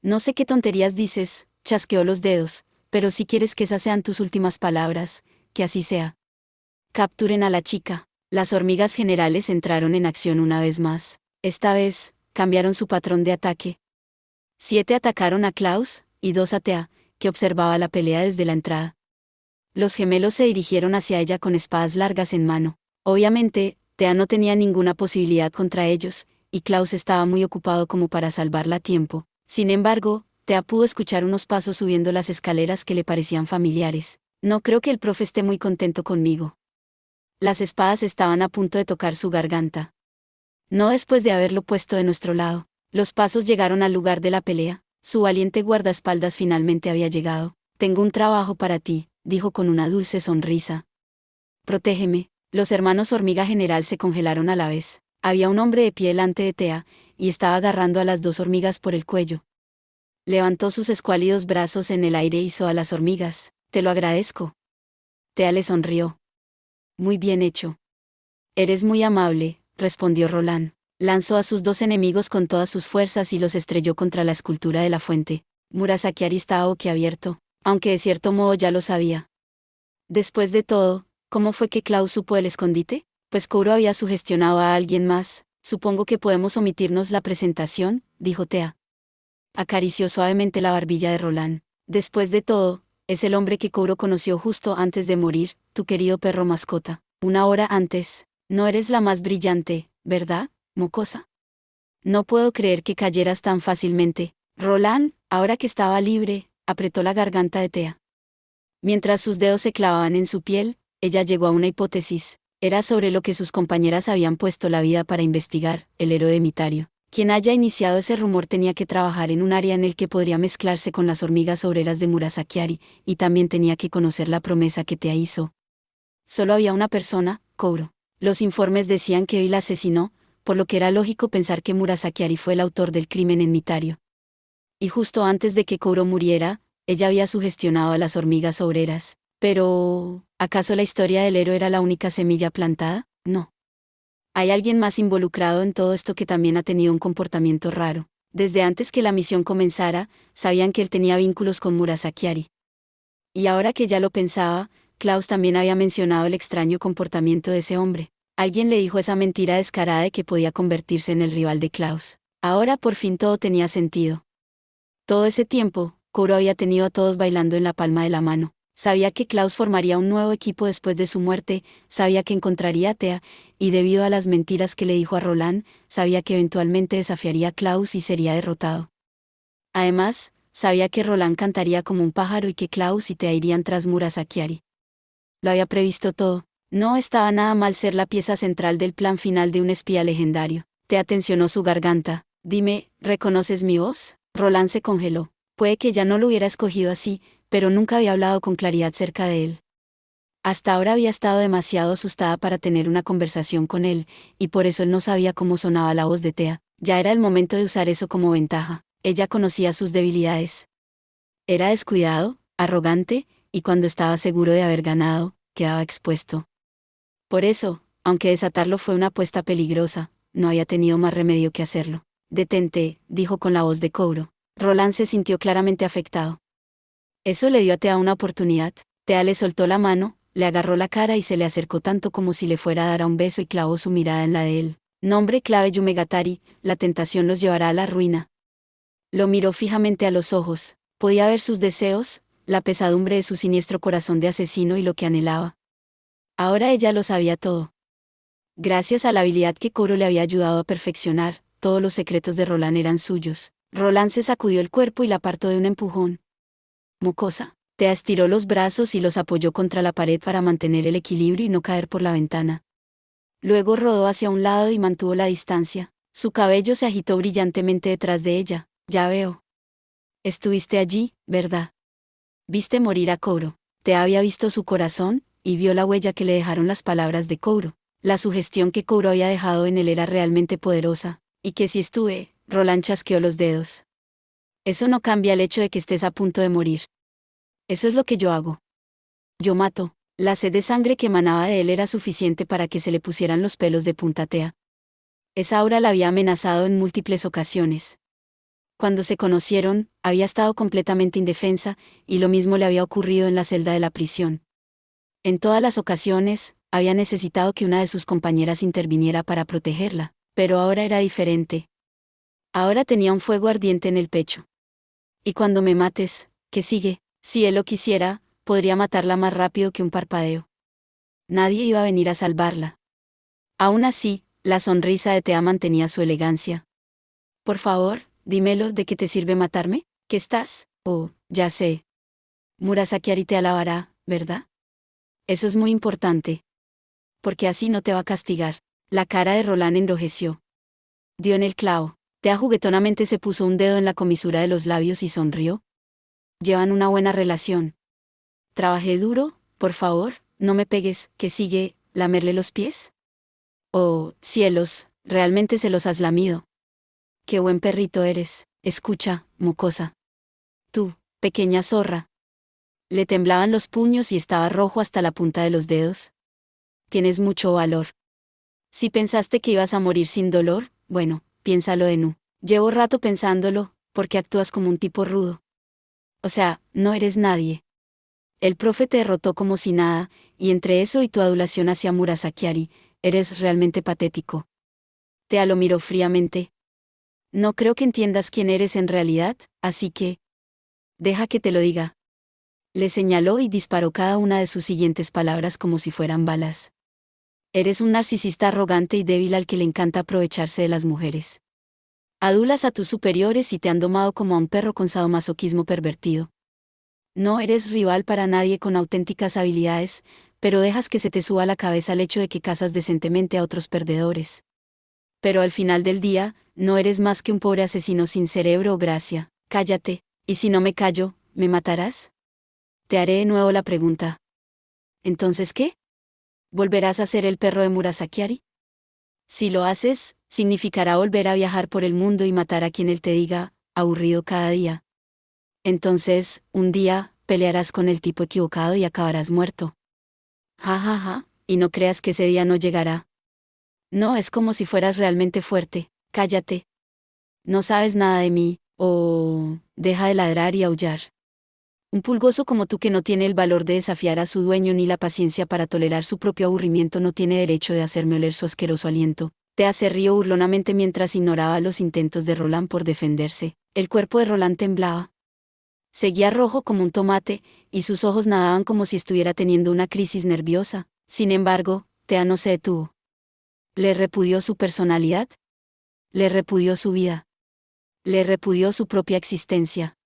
No sé qué tonterías dices, chasqueó los dedos, pero si quieres que esas sean tus últimas palabras, que así sea. Capturen a la chica. Las hormigas generales entraron en acción una vez más. Esta vez, cambiaron su patrón de ataque. 7 atacaron a Klaus, y 2 a Thea, que observaba la pelea desde la entrada. Los gemelos se dirigieron hacia ella con espadas largas en mano. Obviamente, Thea no tenía ninguna posibilidad contra ellos, y Klaus estaba muy ocupado como para salvarla a tiempo. Sin embargo, Thea pudo escuchar unos pasos subiendo las escaleras que le parecían familiares. No creo que el profe esté muy contento conmigo. Las espadas estaban a punto de tocar su garganta. No después de haberlo puesto de nuestro lado. Los pasos llegaron al lugar de la pelea. Su valiente guardaespaldas finalmente había llegado. Tengo un trabajo para ti, dijo con una dulce sonrisa. Protégeme. Los hermanos hormiga general se congelaron a la vez. Había un hombre de pie delante de Thea, y estaba agarrando a las 2 hormigas por el cuello. Levantó sus escuálidos brazos en el aire e hizo a las hormigas. Te lo agradezco. Thea le sonrió. Muy bien hecho. Eres muy amable, respondió Roland. Lanzó a sus 2 enemigos con todas sus fuerzas y los estrelló contra la escultura de la fuente. Murasaki estaba boquiabierto, aunque de cierto modo ya lo sabía. Después de todo, ¿cómo fue que Klaus supo el escondite? Pues Koro había sugestionado a alguien más. Supongo que podemos omitirnos la presentación, dijo Thea. Acarició suavemente la barbilla de Roland. Después de todo, es el hombre que Koro conoció justo antes de morir, tu querido perro mascota. 1 hora antes. No eres la más brillante, ¿verdad, mocosa? No puedo creer que cayeras tan fácilmente. Roland, ahora que estaba libre, apretó la garganta de Thea. Mientras sus dedos se clavaban en su piel, ella llegó a una hipótesis. Era sobre lo que sus compañeras habían puesto la vida para investigar, el héroe Mitario. Quien haya iniciado ese rumor tenía que trabajar en un área en el que podría mezclarse con las hormigas obreras de Murasaki, y también tenía que conocer la promesa que Tea hizo. Solo había una persona, Kouro. Los informes decían que hoy la asesinó, por lo que era lógico pensar que Murasaki fue el autor del crimen en Mitario. Y justo antes de que Kouro muriera, ella había sugestionado a las hormigas obreras. Pero, ¿acaso la historia del héroe era la única semilla plantada? No. Hay alguien más involucrado en todo esto que también ha tenido un comportamiento raro. Desde antes que la misión comenzara, sabían que él tenía vínculos con Murasaki. Y ahora que ya lo pensaba, Klaus también había mencionado el extraño comportamiento de ese hombre. Alguien le dijo esa mentira descarada de que podía convertirse en el rival de Klaus. Ahora por fin todo tenía sentido. Todo ese tiempo, Kouro había tenido a todos bailando en la palma de la mano. Sabía que Klaus formaría un nuevo equipo después de su muerte, sabía que encontraría a Tea, y debido a las mentiras que le dijo a Roland, sabía que eventualmente desafiaría a Klaus y sería derrotado. Además, sabía que Roland cantaría como un pájaro y que Klaus y Tea irían tras Murasaki. Lo había previsto todo. No estaba nada mal ser la pieza central del plan final de un espía legendario. Tea tensionó su garganta. Dime, ¿reconoces mi voz? Roland se congeló. Puede que ya no lo hubiera escogido así, pero nunca había hablado con claridad cerca de él. Hasta ahora había estado demasiado asustada para tener una conversación con él, y por eso él no sabía cómo sonaba la voz de Tea. Ya era el momento de usar eso como ventaja. Ella conocía sus debilidades. Era descuidado, arrogante, y cuando estaba seguro de haber ganado, quedaba expuesto. Por eso, aunque desatarlo fue una apuesta peligrosa, no había tenido más remedio que hacerlo. Detente, dijo con la voz de Kouro. Roland se sintió claramente afectado. Eso le dio a Tea una oportunidad. Tea le soltó la mano, le agarró la cara y se le acercó tanto como si le fuera a dar un beso y clavó su mirada en la de él. Nombre clave Yumegatari, la tentación los llevará a la ruina. Lo miró fijamente a los ojos. Podía ver sus deseos, la pesadumbre de su siniestro corazón de asesino y lo que anhelaba. Ahora ella lo sabía todo. Gracias a la habilidad que Kouro le había ayudado a perfeccionar, todos los secretos de Roland eran suyos. Roland se sacudió el cuerpo y la apartó de un empujón. Mocosa. Tea estiró los brazos y los apoyó contra la pared para mantener el equilibrio y no caer por la ventana. Luego rodó hacia un lado y mantuvo la distancia. Su cabello se agitó brillantemente detrás de ella. Ya veo. Estuviste allí, ¿verdad? Viste morir a Kouro. Tea había visto su corazón, y vio la huella que le dejaron las palabras de Kouro. La sugestión que Kouro había dejado en él era realmente poderosa. Y que si estuve, Roland chasqueó los dedos. Eso no cambia el hecho de que estés a punto de morir. Eso es lo que yo hago. Yo mato. La sed de sangre que emanaba de él era suficiente para que se le pusieran los pelos de punta a Tea. Esa aura la había amenazado en múltiples ocasiones. Cuando se conocieron, había estado completamente indefensa, y lo mismo le había ocurrido en la celda de la prisión. En todas las ocasiones, había necesitado que una de sus compañeras interviniera para protegerla, pero ahora era diferente. Ahora tenía un fuego ardiente en el pecho. Y cuando me mates, ¿qué sigue? Si él lo quisiera, podría matarla más rápido que un parpadeo. Nadie iba a venir a salvarla. Aún así, la sonrisa de Tea mantenía su elegancia. Por favor, dímelo, ¿de qué te sirve matarme? ¿Qué estás? Oh, ya sé. Murasaki te alabará, ¿verdad? Eso es muy importante. Porque así no te va a castigar. La cara de Roland enrojeció. Dio en el clavo. Tea juguetonamente se puso un dedo en la comisura de los labios y sonrió. Llevan una buena relación. Trabajé duro, por favor, no me pegues. ¿Qué sigue? ¿Lamerle los pies? Oh, cielos, realmente se los has lamido. Qué buen perrito eres. Escucha, mocosa. Tú, pequeña zorra. Le temblaban los puños y estaba rojo hasta la punta de los dedos. Tienes mucho valor. Si pensaste que ibas a morir sin dolor, bueno, piénsalo de nu. Llevo rato pensándolo, porque actúas como un tipo rudo. O sea, no eres nadie. El profe te derrotó como si nada, y entre eso y tu adulación hacia Murasaki, eres realmente patético. Tea lo miró fríamente. No creo que entiendas quién eres en realidad, así que... deja que te lo diga. Le señaló y disparó cada una de sus siguientes palabras como si fueran balas. Eres un narcisista arrogante y débil al que le encanta aprovecharse de las mujeres. Adulas a tus superiores y te han domado como a un perro con sadomasoquismo pervertido. No eres rival para nadie con auténticas habilidades, pero dejas que se te suba a la cabeza el hecho de que cazas decentemente a otros perdedores. Pero al final del día, no eres más que un pobre asesino sin cerebro o gracia. Cállate, y si no me callo, ¿me matarás? Te haré de nuevo la pregunta. ¿Entonces qué? ¿Volverás a ser el perro de Murasaki? Si lo haces, significará volver a viajar por el mundo y matar a quien él te diga, aburrido cada día. Entonces, un día, pelearás con el tipo equivocado y acabarás muerto. Ja ja ja, y no creas que ese día no llegará. No es como si fueras realmente fuerte, cállate. No sabes nada de mí, o deja de ladrar y aullar. Un pulgoso como tú que no tiene el valor de desafiar a su dueño ni la paciencia para tolerar su propio aburrimiento no tiene derecho de hacerme oler su asqueroso aliento. Te hace río burlonamente mientras ignoraba los intentos de Roland por defenderse. El cuerpo de Roland temblaba. Seguía rojo como un tomate, y sus ojos nadaban como si estuviera teniendo una crisis nerviosa. Sin embargo, Thea no se detuvo. Le repudió su personalidad. Le repudió su vida. Le repudió su propia existencia.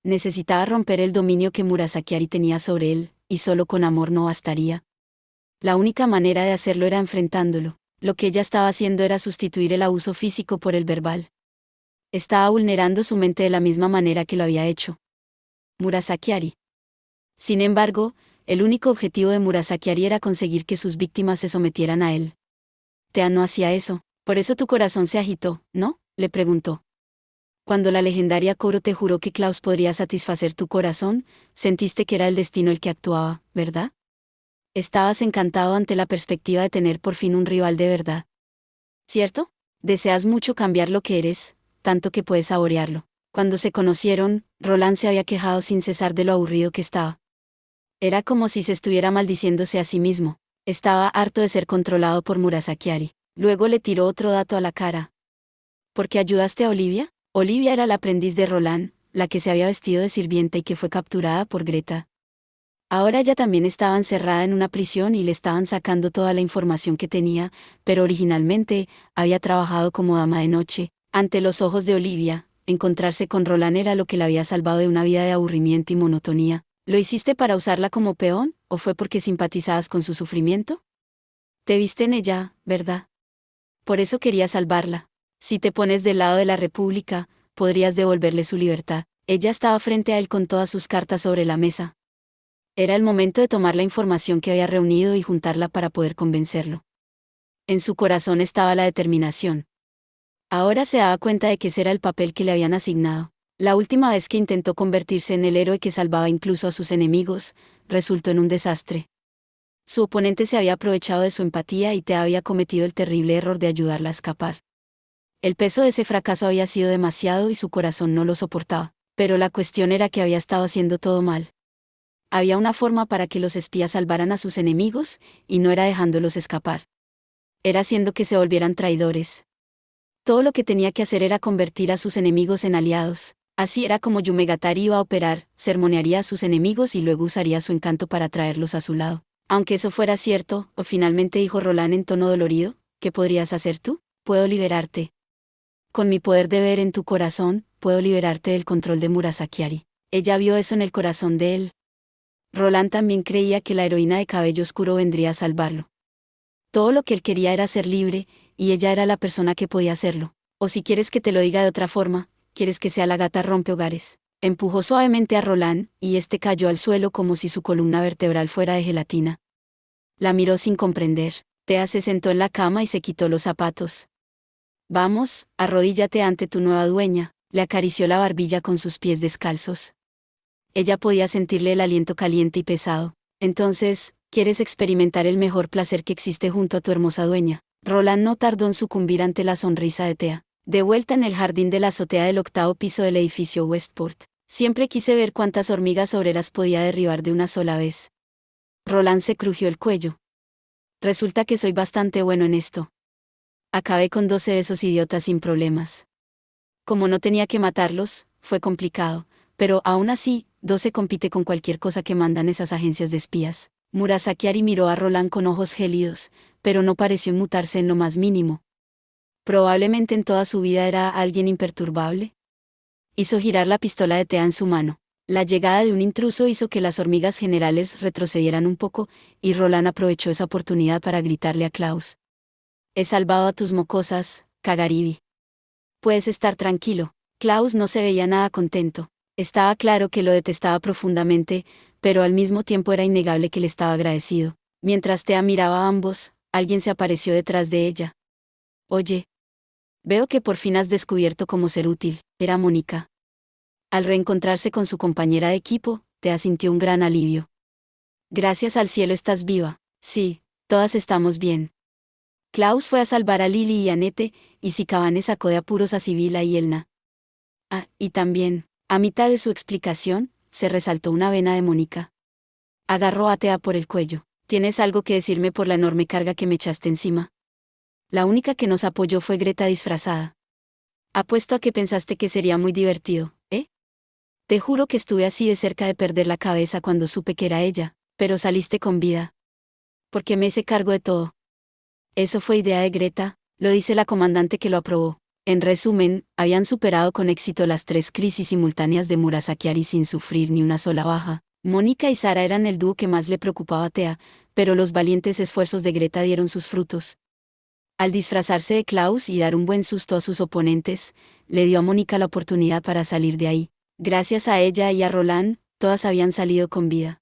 Necesitaba romper el dominio que Murasaki tenía sobre él, y solo con amor no bastaría. La única manera de hacerlo era enfrentándolo. Lo que ella estaba haciendo era sustituir el abuso físico por el verbal. Estaba vulnerando su mente de la misma manera que lo había hecho Murasaki. Sin embargo, el único objetivo de Murasaki era conseguir que sus víctimas se sometieran a él. Thea no hacía eso. Por eso tu corazón se agitó, ¿no? Le preguntó. Cuando la legendaria Koro te juró que Klaus podría satisfacer tu corazón, sentiste que era el destino el que actuaba, ¿verdad? Estabas encantado ante la perspectiva de tener por fin un rival de verdad. ¿Cierto? Deseas mucho cambiar lo que eres, tanto que puedes saborearlo. Cuando se conocieron, Roland se había quejado sin cesar de lo aburrido que estaba. Era como si se estuviera maldiciéndose a sí mismo. Estaba harto de ser controlado por Murasaki. Luego le tiró otro dato a la cara. ¿Por qué ayudaste a Olivia? Olivia era la aprendiz de Roland, la que se había vestido de sirvienta y que fue capturada por Greta. Ahora ella también estaba encerrada en una prisión y le estaban sacando toda la información que tenía, pero originalmente, había trabajado como dama de noche. Ante los ojos de Olivia, encontrarse con Roland era lo que la había salvado de una vida de aburrimiento y monotonía. ¿Lo hiciste para usarla como peón, o fue porque simpatizabas con su sufrimiento? Te viste en ella, ¿verdad? Por eso quería salvarla. Si te pones del lado de la República, podrías devolverle su libertad. Ella estaba frente a él con todas sus cartas sobre la mesa. Era el momento de tomar la información que había reunido y juntarla para poder convencerlo. En su corazón estaba la determinación. Ahora se daba cuenta de que ese era el papel que le habían asignado. La última vez que intentó convertirse en el héroe que salvaba incluso a sus enemigos, resultó en un desastre. Su oponente se había aprovechado de su empatía y te había cometido el terrible error de ayudarla a escapar. El peso de ese fracaso había sido demasiado y su corazón no lo soportaba, pero la cuestión era que había estado haciendo todo mal. Había una forma para que los espías salvaran a sus enemigos, y no era dejándolos escapar. Era haciendo que se volvieran traidores. Todo lo que tenía que hacer era convertir a sus enemigos en aliados. Así era como Yumegatari iba a operar, sermonearía a sus enemigos y luego usaría su encanto para traerlos a su lado. Aunque eso fuera cierto, o finalmente dijo Roland en tono dolorido, ¿qué podrías hacer tú? Puedo liberarte. Con mi poder de ver en tu corazón, puedo liberarte del control de Murasaki. Ella vio eso en el corazón de él. Roland también creía que la heroína de cabello oscuro vendría a salvarlo. Todo lo que él quería era ser libre, y ella era la persona que podía hacerlo. O si quieres que te lo diga de otra forma, quieres que sea la gata rompehogares. Empujó suavemente a Roland, y este cayó al suelo como si su columna vertebral fuera de gelatina. La miró sin comprender. Thea se sentó en la cama y se quitó los zapatos. Vamos, arrodíllate ante tu nueva dueña, le acarició la barbilla con sus pies descalzos. Ella podía sentirle el aliento caliente y pesado. Entonces, ¿quieres experimentar el mejor placer que existe junto a tu hermosa dueña? Roland no tardó en sucumbir ante la sonrisa de Thea. De vuelta en el jardín de la azotea del 8º piso del edificio Westport, siempre quise ver cuántas hormigas obreras podía derribar de una sola vez. Roland se crujió el cuello. Resulta que soy bastante bueno en esto. Acabé con 12 de esos idiotas sin problemas. Como no tenía que matarlos, fue complicado, pero aún así, 12 compite con cualquier cosa que mandan esas agencias de espías. Murasaki miró a Roland con ojos gélidos, pero no pareció inmutarse en lo más mínimo. Probablemente en toda su vida era alguien imperturbable. Hizo girar la pistola de Thea en su mano. La llegada de un intruso hizo que las hormigas generales retrocedieran un poco, y Roland aprovechó esa oportunidad para gritarle a Klaus. He salvado a tus mocosas, Kagaribi. Puedes estar tranquilo. Klaus no se veía nada contento. Estaba claro que lo detestaba profundamente, pero al mismo tiempo era innegable que le estaba agradecido. Mientras Thea miraba a ambos, alguien se apareció detrás de ella. Oye. Veo que por fin has descubierto cómo ser útil. Era Mónica. Al reencontrarse con su compañera de equipo, Thea sintió un gran alivio. Gracias al cielo estás viva. Sí, todas estamos bien. Klaus fue a salvar a Lily y Annette, y Sicabane sacó de apuros a Sibila y Elna. Ah, y también, a mitad de su explicación, se resaltó una vena de Mónica. Agarró a Thea por el cuello. ¿Tienes algo que decirme por la enorme carga que me echaste encima? La única que nos apoyó fue Greta disfrazada. Apuesto a que pensaste que sería muy divertido, ¿eh? Te juro que estuve así de cerca de perder la cabeza cuando supe que era ella, pero saliste con vida. Porque me hice cargo de todo. Eso fue idea de Greta, lo dice la comandante que lo aprobó. En resumen, habían superado con éxito las 3 crisis simultáneas de Murasakiari sin sufrir ni una sola baja. Mónica y Sara eran el dúo que más le preocupaba a Thea, pero los valientes esfuerzos de Greta dieron sus frutos. Al disfrazarse de Klaus y dar un buen susto a sus oponentes, le dio a Mónica la oportunidad para salir de ahí. Gracias a ella y a Roland, todas habían salido con vida.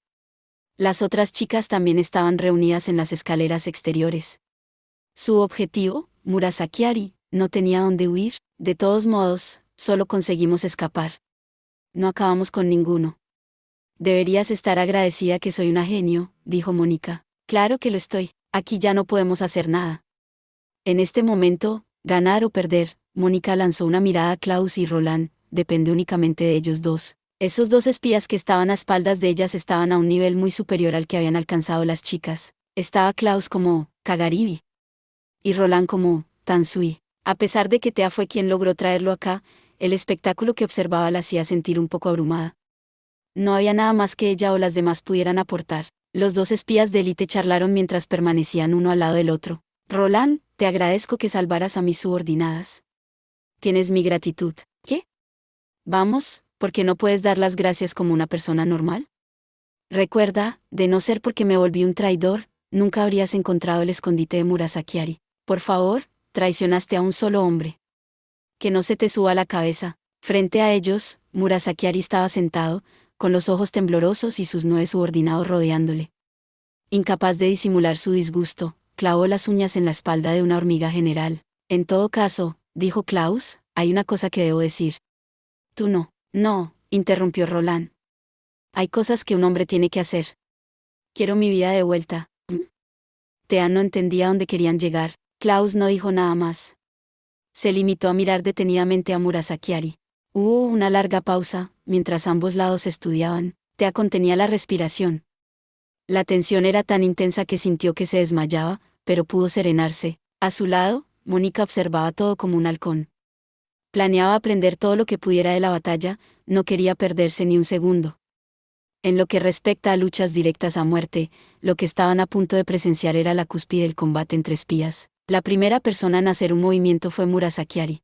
Las otras chicas también estaban reunidas en las escaleras exteriores. Su objetivo, Murasakiari, no tenía dónde huir. De todos modos, solo conseguimos escapar. No acabamos con ninguno. Deberías estar agradecida que soy una genio, dijo Mónica. Claro que lo estoy, aquí ya no podemos hacer nada. En este momento, ganar o perder, Mónica lanzó una mirada a Klaus y Roland, depende únicamente de ellos dos. Esos 2 espías que estaban a espaldas de ellas estaban a un nivel muy superior al que habían alcanzado las chicas. Estaba Klaus como Kagaribi y Roland como Tansui. A pesar de que Thea fue quien logró traerlo acá, el espectáculo que observaba la hacía sentir un poco abrumada. No había nada más que ella o las demás pudieran aportar. Los 2 espías de élite charlaron mientras permanecían uno al lado del otro. Roland, te agradezco que salvaras a mis subordinadas. Tienes mi gratitud. ¿Qué? Vamos, ¿por qué no puedes dar las gracias como una persona normal? Recuerda, de no ser porque me volví un traidor, nunca habrías encontrado el escondite de Murasakiari. Por favor, traicionaste a un solo hombre. Que no se te suba la cabeza. Frente a ellos, Murasakiari estaba sentado, con los ojos temblorosos y sus 9 subordinados rodeándole. Incapaz de disimular su disgusto, clavó las uñas en la espalda de una hormiga general. En todo caso, dijo Klaus, hay una cosa que debo decir. Tú no. No, interrumpió Roland. Hay cosas que un hombre tiene que hacer. Quiero mi vida de vuelta. Thea no entendía dónde querían llegar. Klaus no dijo nada más. Se limitó a mirar detenidamente a Murasakiari. Hubo una larga pausa, mientras ambos lados estudiaban. Thea contenía la respiración. La tensión era tan intensa que sintió que se desmayaba, pero pudo serenarse. A su lado, Mónica observaba todo como un halcón. Planeaba aprender todo lo que pudiera de la batalla, no quería perderse ni un segundo. En lo que respecta a luchas directas a muerte, lo que estaban a punto de presenciar era la cúspide del combate entre espías. La primera persona en hacer un movimiento fue Murasakiari.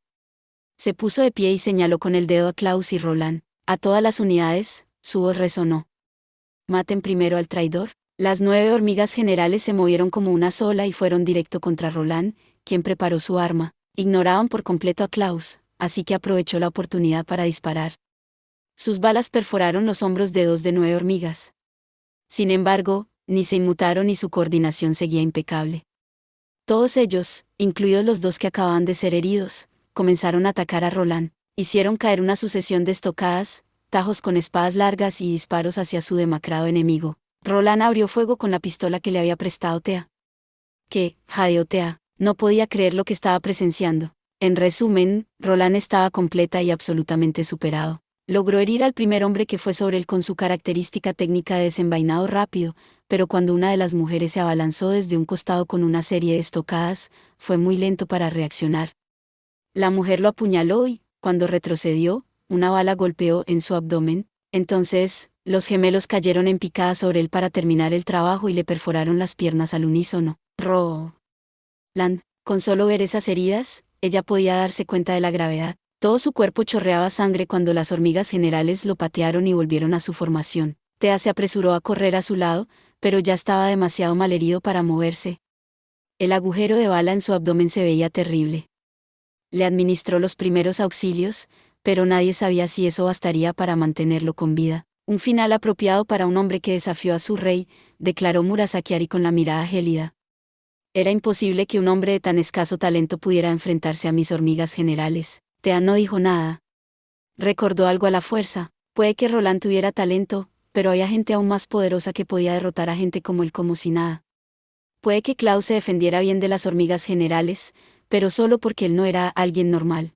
Se puso de pie y señaló con el dedo a Klaus y Roland. A todas las unidades, su voz resonó. Maten primero al traidor. Las 9 hormigas generales se movieron como una sola y fueron directo contra Roland, quien preparó su arma. Ignoraban por completo a Klaus, así que aprovechó la oportunidad para disparar. Sus balas perforaron los hombros de 2 de 9 hormigas. Sin embargo, ni se inmutaron y su coordinación seguía impecable. Todos ellos, incluidos los 2 que acababan de ser heridos, comenzaron a atacar a Roland. Hicieron caer una sucesión de estocadas, tajos con espadas largas y disparos hacia su demacrado enemigo. Roland abrió fuego con la pistola que le había prestado Thea. Que, jadeó Thea, no podía creer lo que estaba presenciando. En resumen, Roland estaba completa y absolutamente superado. Logró herir al primer hombre que fue sobre él con su característica técnica de desenvainado rápido, pero cuando una de las mujeres se abalanzó desde un costado con una serie de estocadas, fue muy lento para reaccionar. La mujer lo apuñaló y, cuando retrocedió, una bala golpeó en su abdomen. Entonces, los gemelos cayeron en picada sobre él para terminar el trabajo y le perforaron las piernas al unísono. Roland, con solo ver esas heridas, ella podía darse cuenta de la gravedad. Todo su cuerpo chorreaba sangre cuando las hormigas generales lo patearon y volvieron a su formación. Thea se apresuró a correr a su lado, pero ya estaba demasiado malherido para moverse. El agujero de bala en su abdomen se veía terrible. Le administró los primeros auxilios, pero nadie sabía si eso bastaría para mantenerlo con vida. Un final apropiado para un hombre que desafió a su rey, declaró Murasaki con la mirada gélida. Era imposible que un hombre de tan escaso talento pudiera enfrentarse a mis hormigas generales. Tea no dijo nada. Recordó algo a la fuerza. Puede que Roland tuviera talento, pero había gente aún más poderosa que podía derrotar a gente como él como si nada. Puede que Klaus se defendiera bien de las hormigas generales, pero solo porque él no era alguien normal.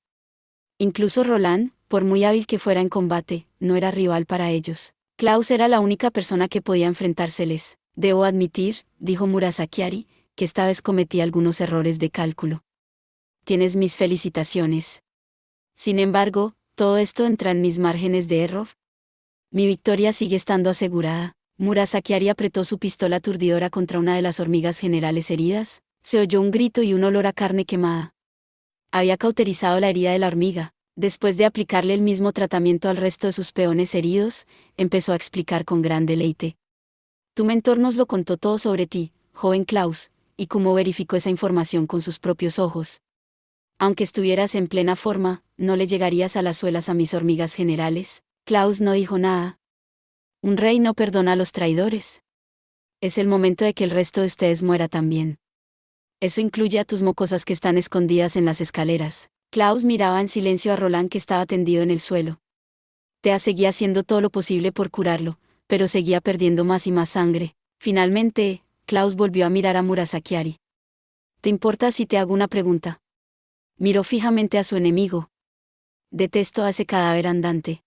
Incluso Roland, por muy hábil que fuera en combate, no era rival para ellos. Klaus era la única persona que podía enfrentárseles. Debo admitir, dijo Murasaki, que esta vez cometí algunos errores de cálculo. Tienes mis felicitaciones. Sin embargo, ¿todo esto entra en mis márgenes de error? Mi victoria sigue estando asegurada. Murasaki apretó su pistola aturdidora contra una de las hormigas generales heridas. Se oyó un grito y un olor a carne quemada. Había cauterizado la herida de la hormiga. Después de aplicarle el mismo tratamiento al resto de sus peones heridos, empezó a explicar con gran deleite. Tu mentor nos lo contó todo sobre ti, joven Klaus, y cómo verificó esa información con sus propios ojos. Aunque estuvieras en plena forma, no le llegarías a las suelas a mis hormigas generales. Klaus no dijo nada. Un rey no perdona a los traidores. Es el momento de que el resto de ustedes muera también. Eso incluye a tus mocosas que están escondidas en las escaleras. Klaus miraba en silencio a Roland que estaba tendido en el suelo. Tea seguía haciendo todo lo posible por curarlo, pero seguía perdiendo más y más sangre. Finalmente, Klaus volvió a mirar a Murasaki. ¿Te importa si te hago una pregunta? Miró fijamente a su enemigo. Detesto a ese cadáver andante.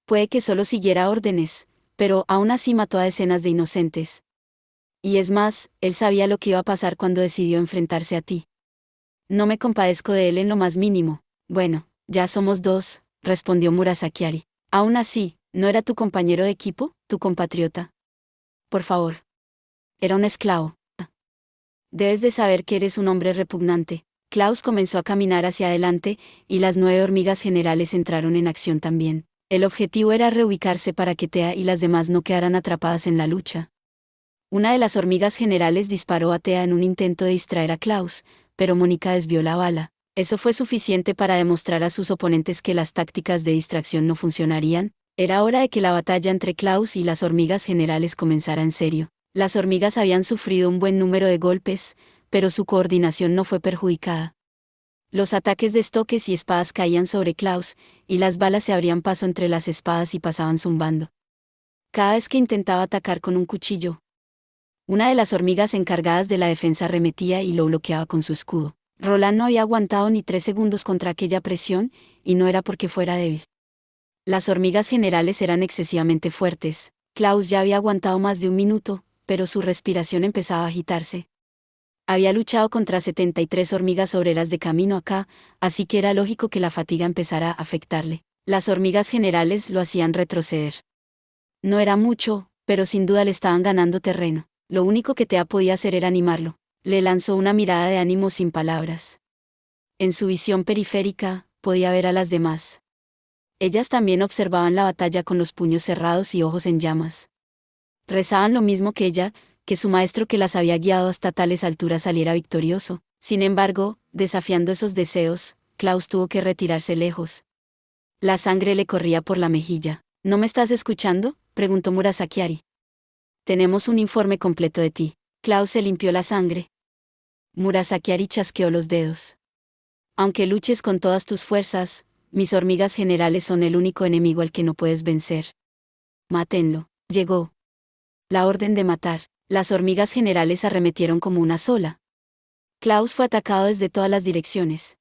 Puede que solo siguiera órdenes, pero aún así mató a decenas de inocentes. Y es más, él sabía lo que iba a pasar cuando decidió enfrentarse a ti. No me compadezco de él en lo más mínimo. Bueno, ya somos dos, respondió Murasaki. Aún así, ¿no era tu compañero de equipo, tu compatriota? Por favor. Era un esclavo. Debes de saber que eres un hombre repugnante. Klaus comenzó a caminar hacia adelante, y las 9 hormigas generales entraron en acción también. El objetivo era reubicarse para que Tea y las demás no quedaran atrapadas en la lucha. Una de las hormigas generales disparó a Tea en un intento de distraer a Klaus, pero Mónica desvió la bala. Eso fue suficiente para demostrar a sus oponentes que las tácticas de distracción no funcionarían. Era hora de que la batalla entre Klaus y las hormigas generales comenzara en serio. Las hormigas habían sufrido un buen número de golpes, pero su coordinación no fue perjudicada. Los ataques de estoques y espadas caían sobre Klaus, y las balas se abrían paso entre las espadas y pasaban zumbando. Cada vez que intentaba atacar con un cuchillo, una de las hormigas encargadas de la defensa arremetía y lo bloqueaba con su escudo. Roland no había aguantado ni 3 segundos contra aquella presión, y no era porque fuera débil. Las hormigas generales eran excesivamente fuertes. Klaus ya había aguantado más de 1 minuto, pero su respiración empezaba a agitarse. Había luchado contra 73 hormigas obreras de camino acá, así que era lógico que la fatiga empezara a afectarle. Las hormigas generales lo hacían retroceder. No era mucho, pero sin duda le estaban ganando terreno. Lo único que Tea podía hacer era animarlo. Le lanzó una mirada de ánimo sin palabras. En su visión periférica, podía ver a las demás. Ellas también observaban la batalla con los puños cerrados y ojos en llamas. Rezaban lo mismo que ella, que su maestro que las había guiado hasta tales alturas saliera victorioso. Sin embargo, desafiando esos deseos, Klaus tuvo que retirarse lejos. La sangre le corría por la mejilla. ¿No me estás escuchando?, preguntó Murasaki. Tenemos un informe completo de ti. Klaus se limpió la sangre. Murasaki chasqueó los dedos. Aunque luches con todas tus fuerzas, mis hormigas generales son el único enemigo al que no puedes vencer. Mátenlo. Llegó la orden de matar. Las hormigas generales arremetieron como una sola. Klaus fue atacado desde todas las direcciones.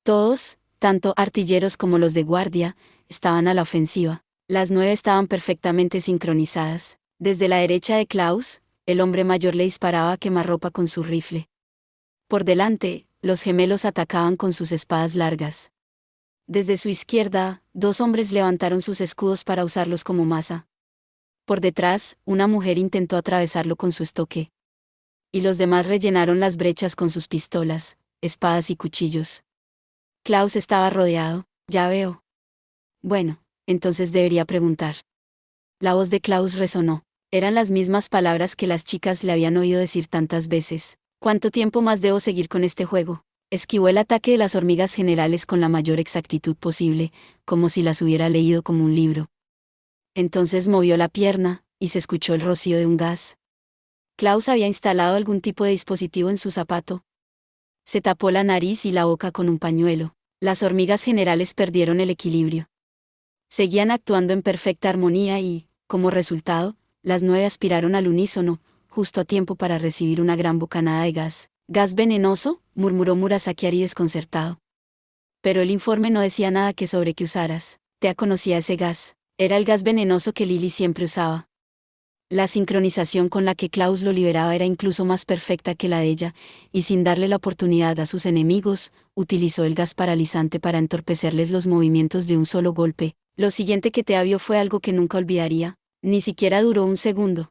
Todos, tanto artilleros como los de guardia, estaban a la ofensiva. Las 9 estaban perfectamente sincronizadas. Desde la derecha de Klaus, el hombre mayor le disparaba a quemarropa con su rifle. Por delante, los gemelos atacaban con sus espadas largas. Desde su izquierda, 2 hombres levantaron sus escudos para usarlos como maza. Por detrás, una mujer intentó atravesarlo con su estoque. Y los demás rellenaron las brechas con sus pistolas, espadas y cuchillos. Klaus estaba rodeado, ya veo. Bueno, entonces debería preguntar. La voz de Klaus resonó. Eran las mismas palabras que las chicas le habían oído decir tantas veces. ¿Cuánto tiempo más debo seguir con este juego? Esquivó el ataque de las hormigas generales con la mayor exactitud posible, como si las hubiera leído como un libro. Entonces movió la pierna, y se escuchó el rocío de un gas. Klaus había instalado algún tipo de dispositivo en su zapato. Se tapó la nariz y la boca con un pañuelo. Las hormigas generales perdieron el equilibrio. Seguían actuando en perfecta armonía y, como resultado, las 9 aspiraron al unísono, justo a tiempo para recibir una gran bocanada de gas. «¿Gas venenoso?», murmuró Murasaki desconcertado. Pero el informe no decía nada que sobre que usaras. Tea conocía ese gas. Era el gas venenoso que Lily siempre usaba. La sincronización con la que Klaus lo liberaba era incluso más perfecta que la de ella, y sin darle la oportunidad a sus enemigos, utilizó el gas paralizante para entorpecerles los movimientos de un solo golpe. Lo siguiente que Tea vio fue algo que nunca olvidaría. Ni siquiera duró un segundo.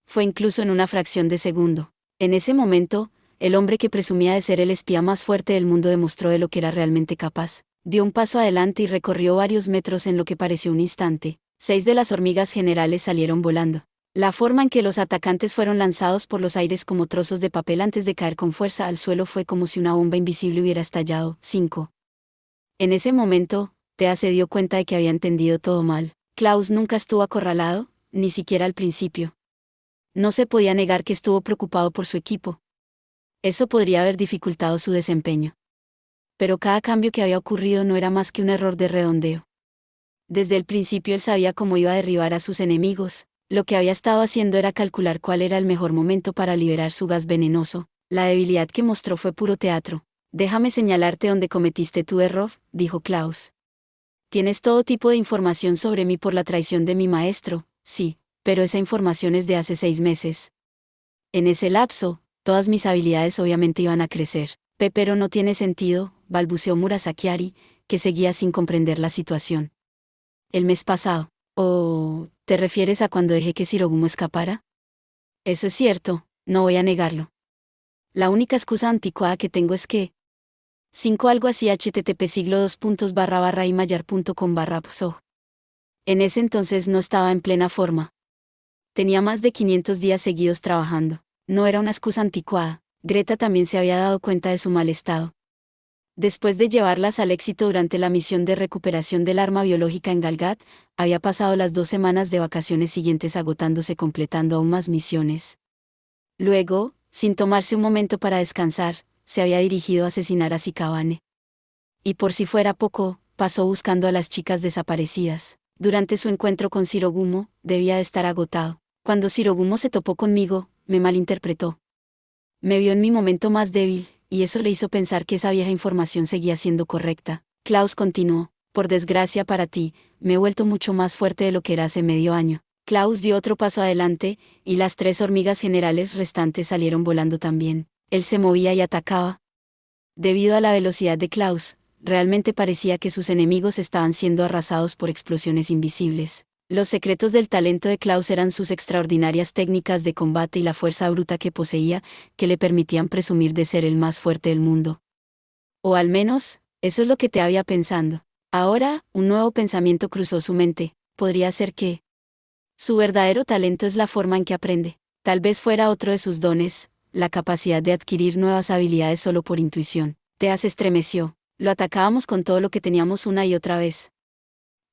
Fue incluso en una fracción de segundo. En ese momento, el hombre que presumía de ser el espía más fuerte del mundo demostró de lo que era realmente capaz. Dio un paso adelante y recorrió varios metros en lo que pareció un instante. 6 de las hormigas generales salieron volando. La forma en que los atacantes fueron lanzados por los aires como trozos de papel antes de caer con fuerza al suelo fue como si una bomba invisible hubiera estallado. 5. En ese momento, Tea se dio cuenta de que había entendido todo mal. Klaus nunca estuvo acorralado, ni siquiera al principio. No se podía negar que estuvo preocupado por su equipo. Eso podría haber dificultado su desempeño. Pero cada cambio que había ocurrido no era más que un error de redondeo. Desde el principio él sabía cómo iba a derribar a sus enemigos. Lo que había estado haciendo era calcular cuál era el mejor momento para liberar su gas venenoso. La debilidad que mostró fue puro teatro. «Déjame señalarte dónde cometiste tu error», dijo Klaus. «Tienes todo tipo de información sobre mí por la traición de mi maestro, sí, pero esa información es de hace 6 meses. En ese lapso, todas mis habilidades obviamente iban a crecer». «Pero no tiene sentido», balbuceó Murasaki, que seguía sin comprender la situación. «El mes pasado». «Oh, ¿te refieres a cuando dejé que Shirogumo escapara?» «Eso es cierto, no voy a negarlo. La única excusa anticuada que tengo es que...» 5 algo así http://imayar.com/pso. En ese entonces no estaba en plena forma. Tenía más de 500 días seguidos trabajando. No era una excusa anticuada. Greta también se había dado cuenta de su mal estado. Después de llevarlas al éxito durante la misión de recuperación del arma biológica en Galgat, había pasado las 2 semanas de vacaciones siguientes agotándose completando aún más misiones. Luego, sin tomarse un momento para descansar, se había dirigido a asesinar a Shikabane. Y por si fuera poco, pasó buscando a las chicas desaparecidas. Durante su encuentro con Shirogumo, debía de estar agotado. Cuando Shirogumo se topó conmigo, me malinterpretó. Me vio en mi momento más débil, y eso le hizo pensar que esa vieja información seguía siendo correcta. Klaus continuó: «Por desgracia para ti, me he vuelto mucho más fuerte de lo que era hace medio año». Klaus dio otro paso adelante, y las 3 hormigas generales restantes salieron volando también. Él se movía y atacaba. Debido a la velocidad de Klaus, realmente parecía que sus enemigos estaban siendo arrasados por explosiones invisibles. Los secretos del talento de Klaus eran sus extraordinarias técnicas de combate y la fuerza bruta que poseía, que le permitían presumir de ser el más fuerte del mundo. O al menos, eso es lo que te había pensando. Ahora, un nuevo pensamiento cruzó su mente. Podría ser que su verdadero talento es la forma en que aprende. Tal vez fuera otro de sus dones, la capacidad de adquirir nuevas habilidades solo por intuición. Tea se estremeció. Lo atacábamos con todo lo que teníamos una y otra vez.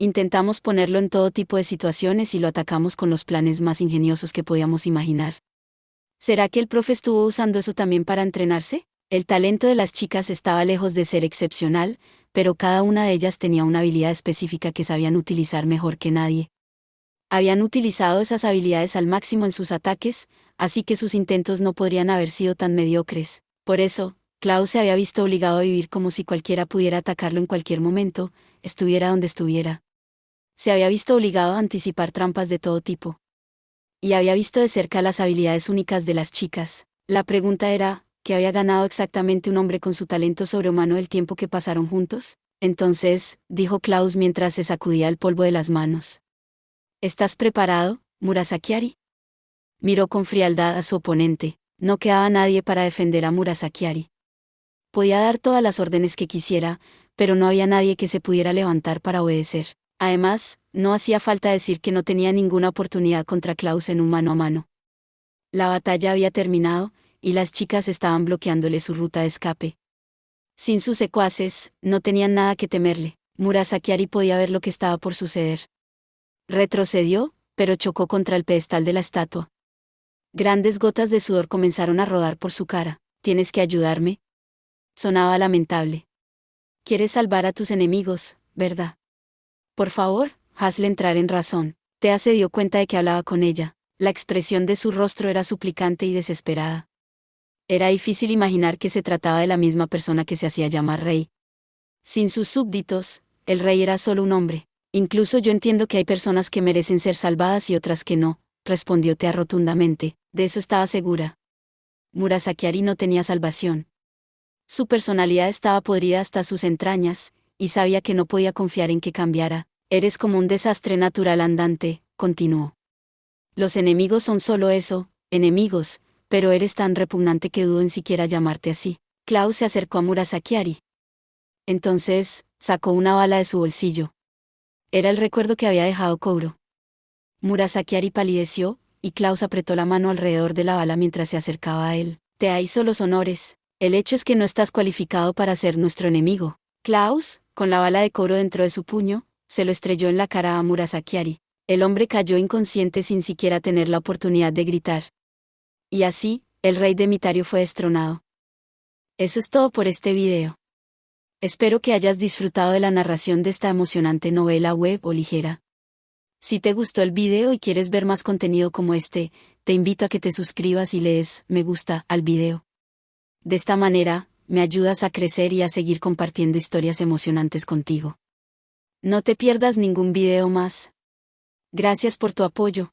Intentamos ponerlo en todo tipo de situaciones y lo atacamos con los planes más ingeniosos que podíamos imaginar. ¿Será que el profe estuvo usando eso también para entrenarse? El talento de las chicas estaba lejos de ser excepcional, pero cada una de ellas tenía una habilidad específica que sabían utilizar mejor que nadie. Habían utilizado esas habilidades al máximo en sus ataques, así que sus intentos no podrían haber sido tan mediocres. Por eso, Klaus se había visto obligado a vivir como si cualquiera pudiera atacarlo en cualquier momento, estuviera donde estuviera. Se había visto obligado a anticipar trampas de todo tipo. Y había visto de cerca las habilidades únicas de las chicas. La pregunta era, ¿qué había ganado exactamente un hombre con su talento sobrehumano el tiempo que pasaron juntos? Entonces, dijo Klaus mientras se sacudía el polvo de las manos. ¿Estás preparado, Murasaki? Miró con frialdad a su oponente. No quedaba nadie para defender a Murasaki. Podía dar todas las órdenes que quisiera, pero no había nadie que se pudiera levantar para obedecer. Además, no hacía falta decir que no tenía ninguna oportunidad contra Klaus en un mano a mano. La batalla había terminado, y las chicas estaban bloqueándole su ruta de escape. Sin sus secuaces, no tenían nada que temerle. Murasaki podía ver lo que estaba por suceder. Retrocedió, pero chocó contra el pedestal de la estatua. Grandes gotas de sudor comenzaron a rodar por su cara. ¿Tienes que ayudarme? Sonaba lamentable. Quieres salvar a tus enemigos, ¿verdad? Por favor, hazle entrar en razón. Tea se dio cuenta de que hablaba con ella. La expresión de su rostro era suplicante y desesperada. Era difícil imaginar que se trataba de la misma persona que se hacía llamar rey. Sin sus súbditos, el rey era solo un hombre. Incluso yo entiendo que hay personas que merecen ser salvadas y otras que no, respondió Tea rotundamente, de eso estaba segura. Murasaki no tenía salvación. Su personalidad estaba podrida hasta sus entrañas, y sabía que no podía confiar en que cambiara. Eres como un desastre natural andante, continuó. Los enemigos son solo eso, enemigos, pero eres tan repugnante que dudo en siquiera llamarte así. Klaus se acercó a Murasaki. Entonces, sacó una bala de su bolsillo. Era el recuerdo que había dejado Kouro. Murasaki palideció, y Klaus apretó la mano alrededor de la bala mientras se acercaba a él. Te hizo los honores. El hecho es que no estás cualificado para ser nuestro enemigo. Klaus, con la bala de Kouro dentro de su puño, se lo estrelló en la cara a Murasaki. El hombre cayó inconsciente sin siquiera tener la oportunidad de gritar. Y así, el rey de Mitario fue destronado. Eso es todo por este video. Espero que hayas disfrutado de la narración de esta emocionante novela web o ligera. Si te gustó el video y quieres ver más contenido como este, te invito a que te suscribas y le des me gusta al video. De esta manera, me ayudas a crecer y a seguir compartiendo historias emocionantes contigo. No te pierdas ningún video más. Gracias por tu apoyo.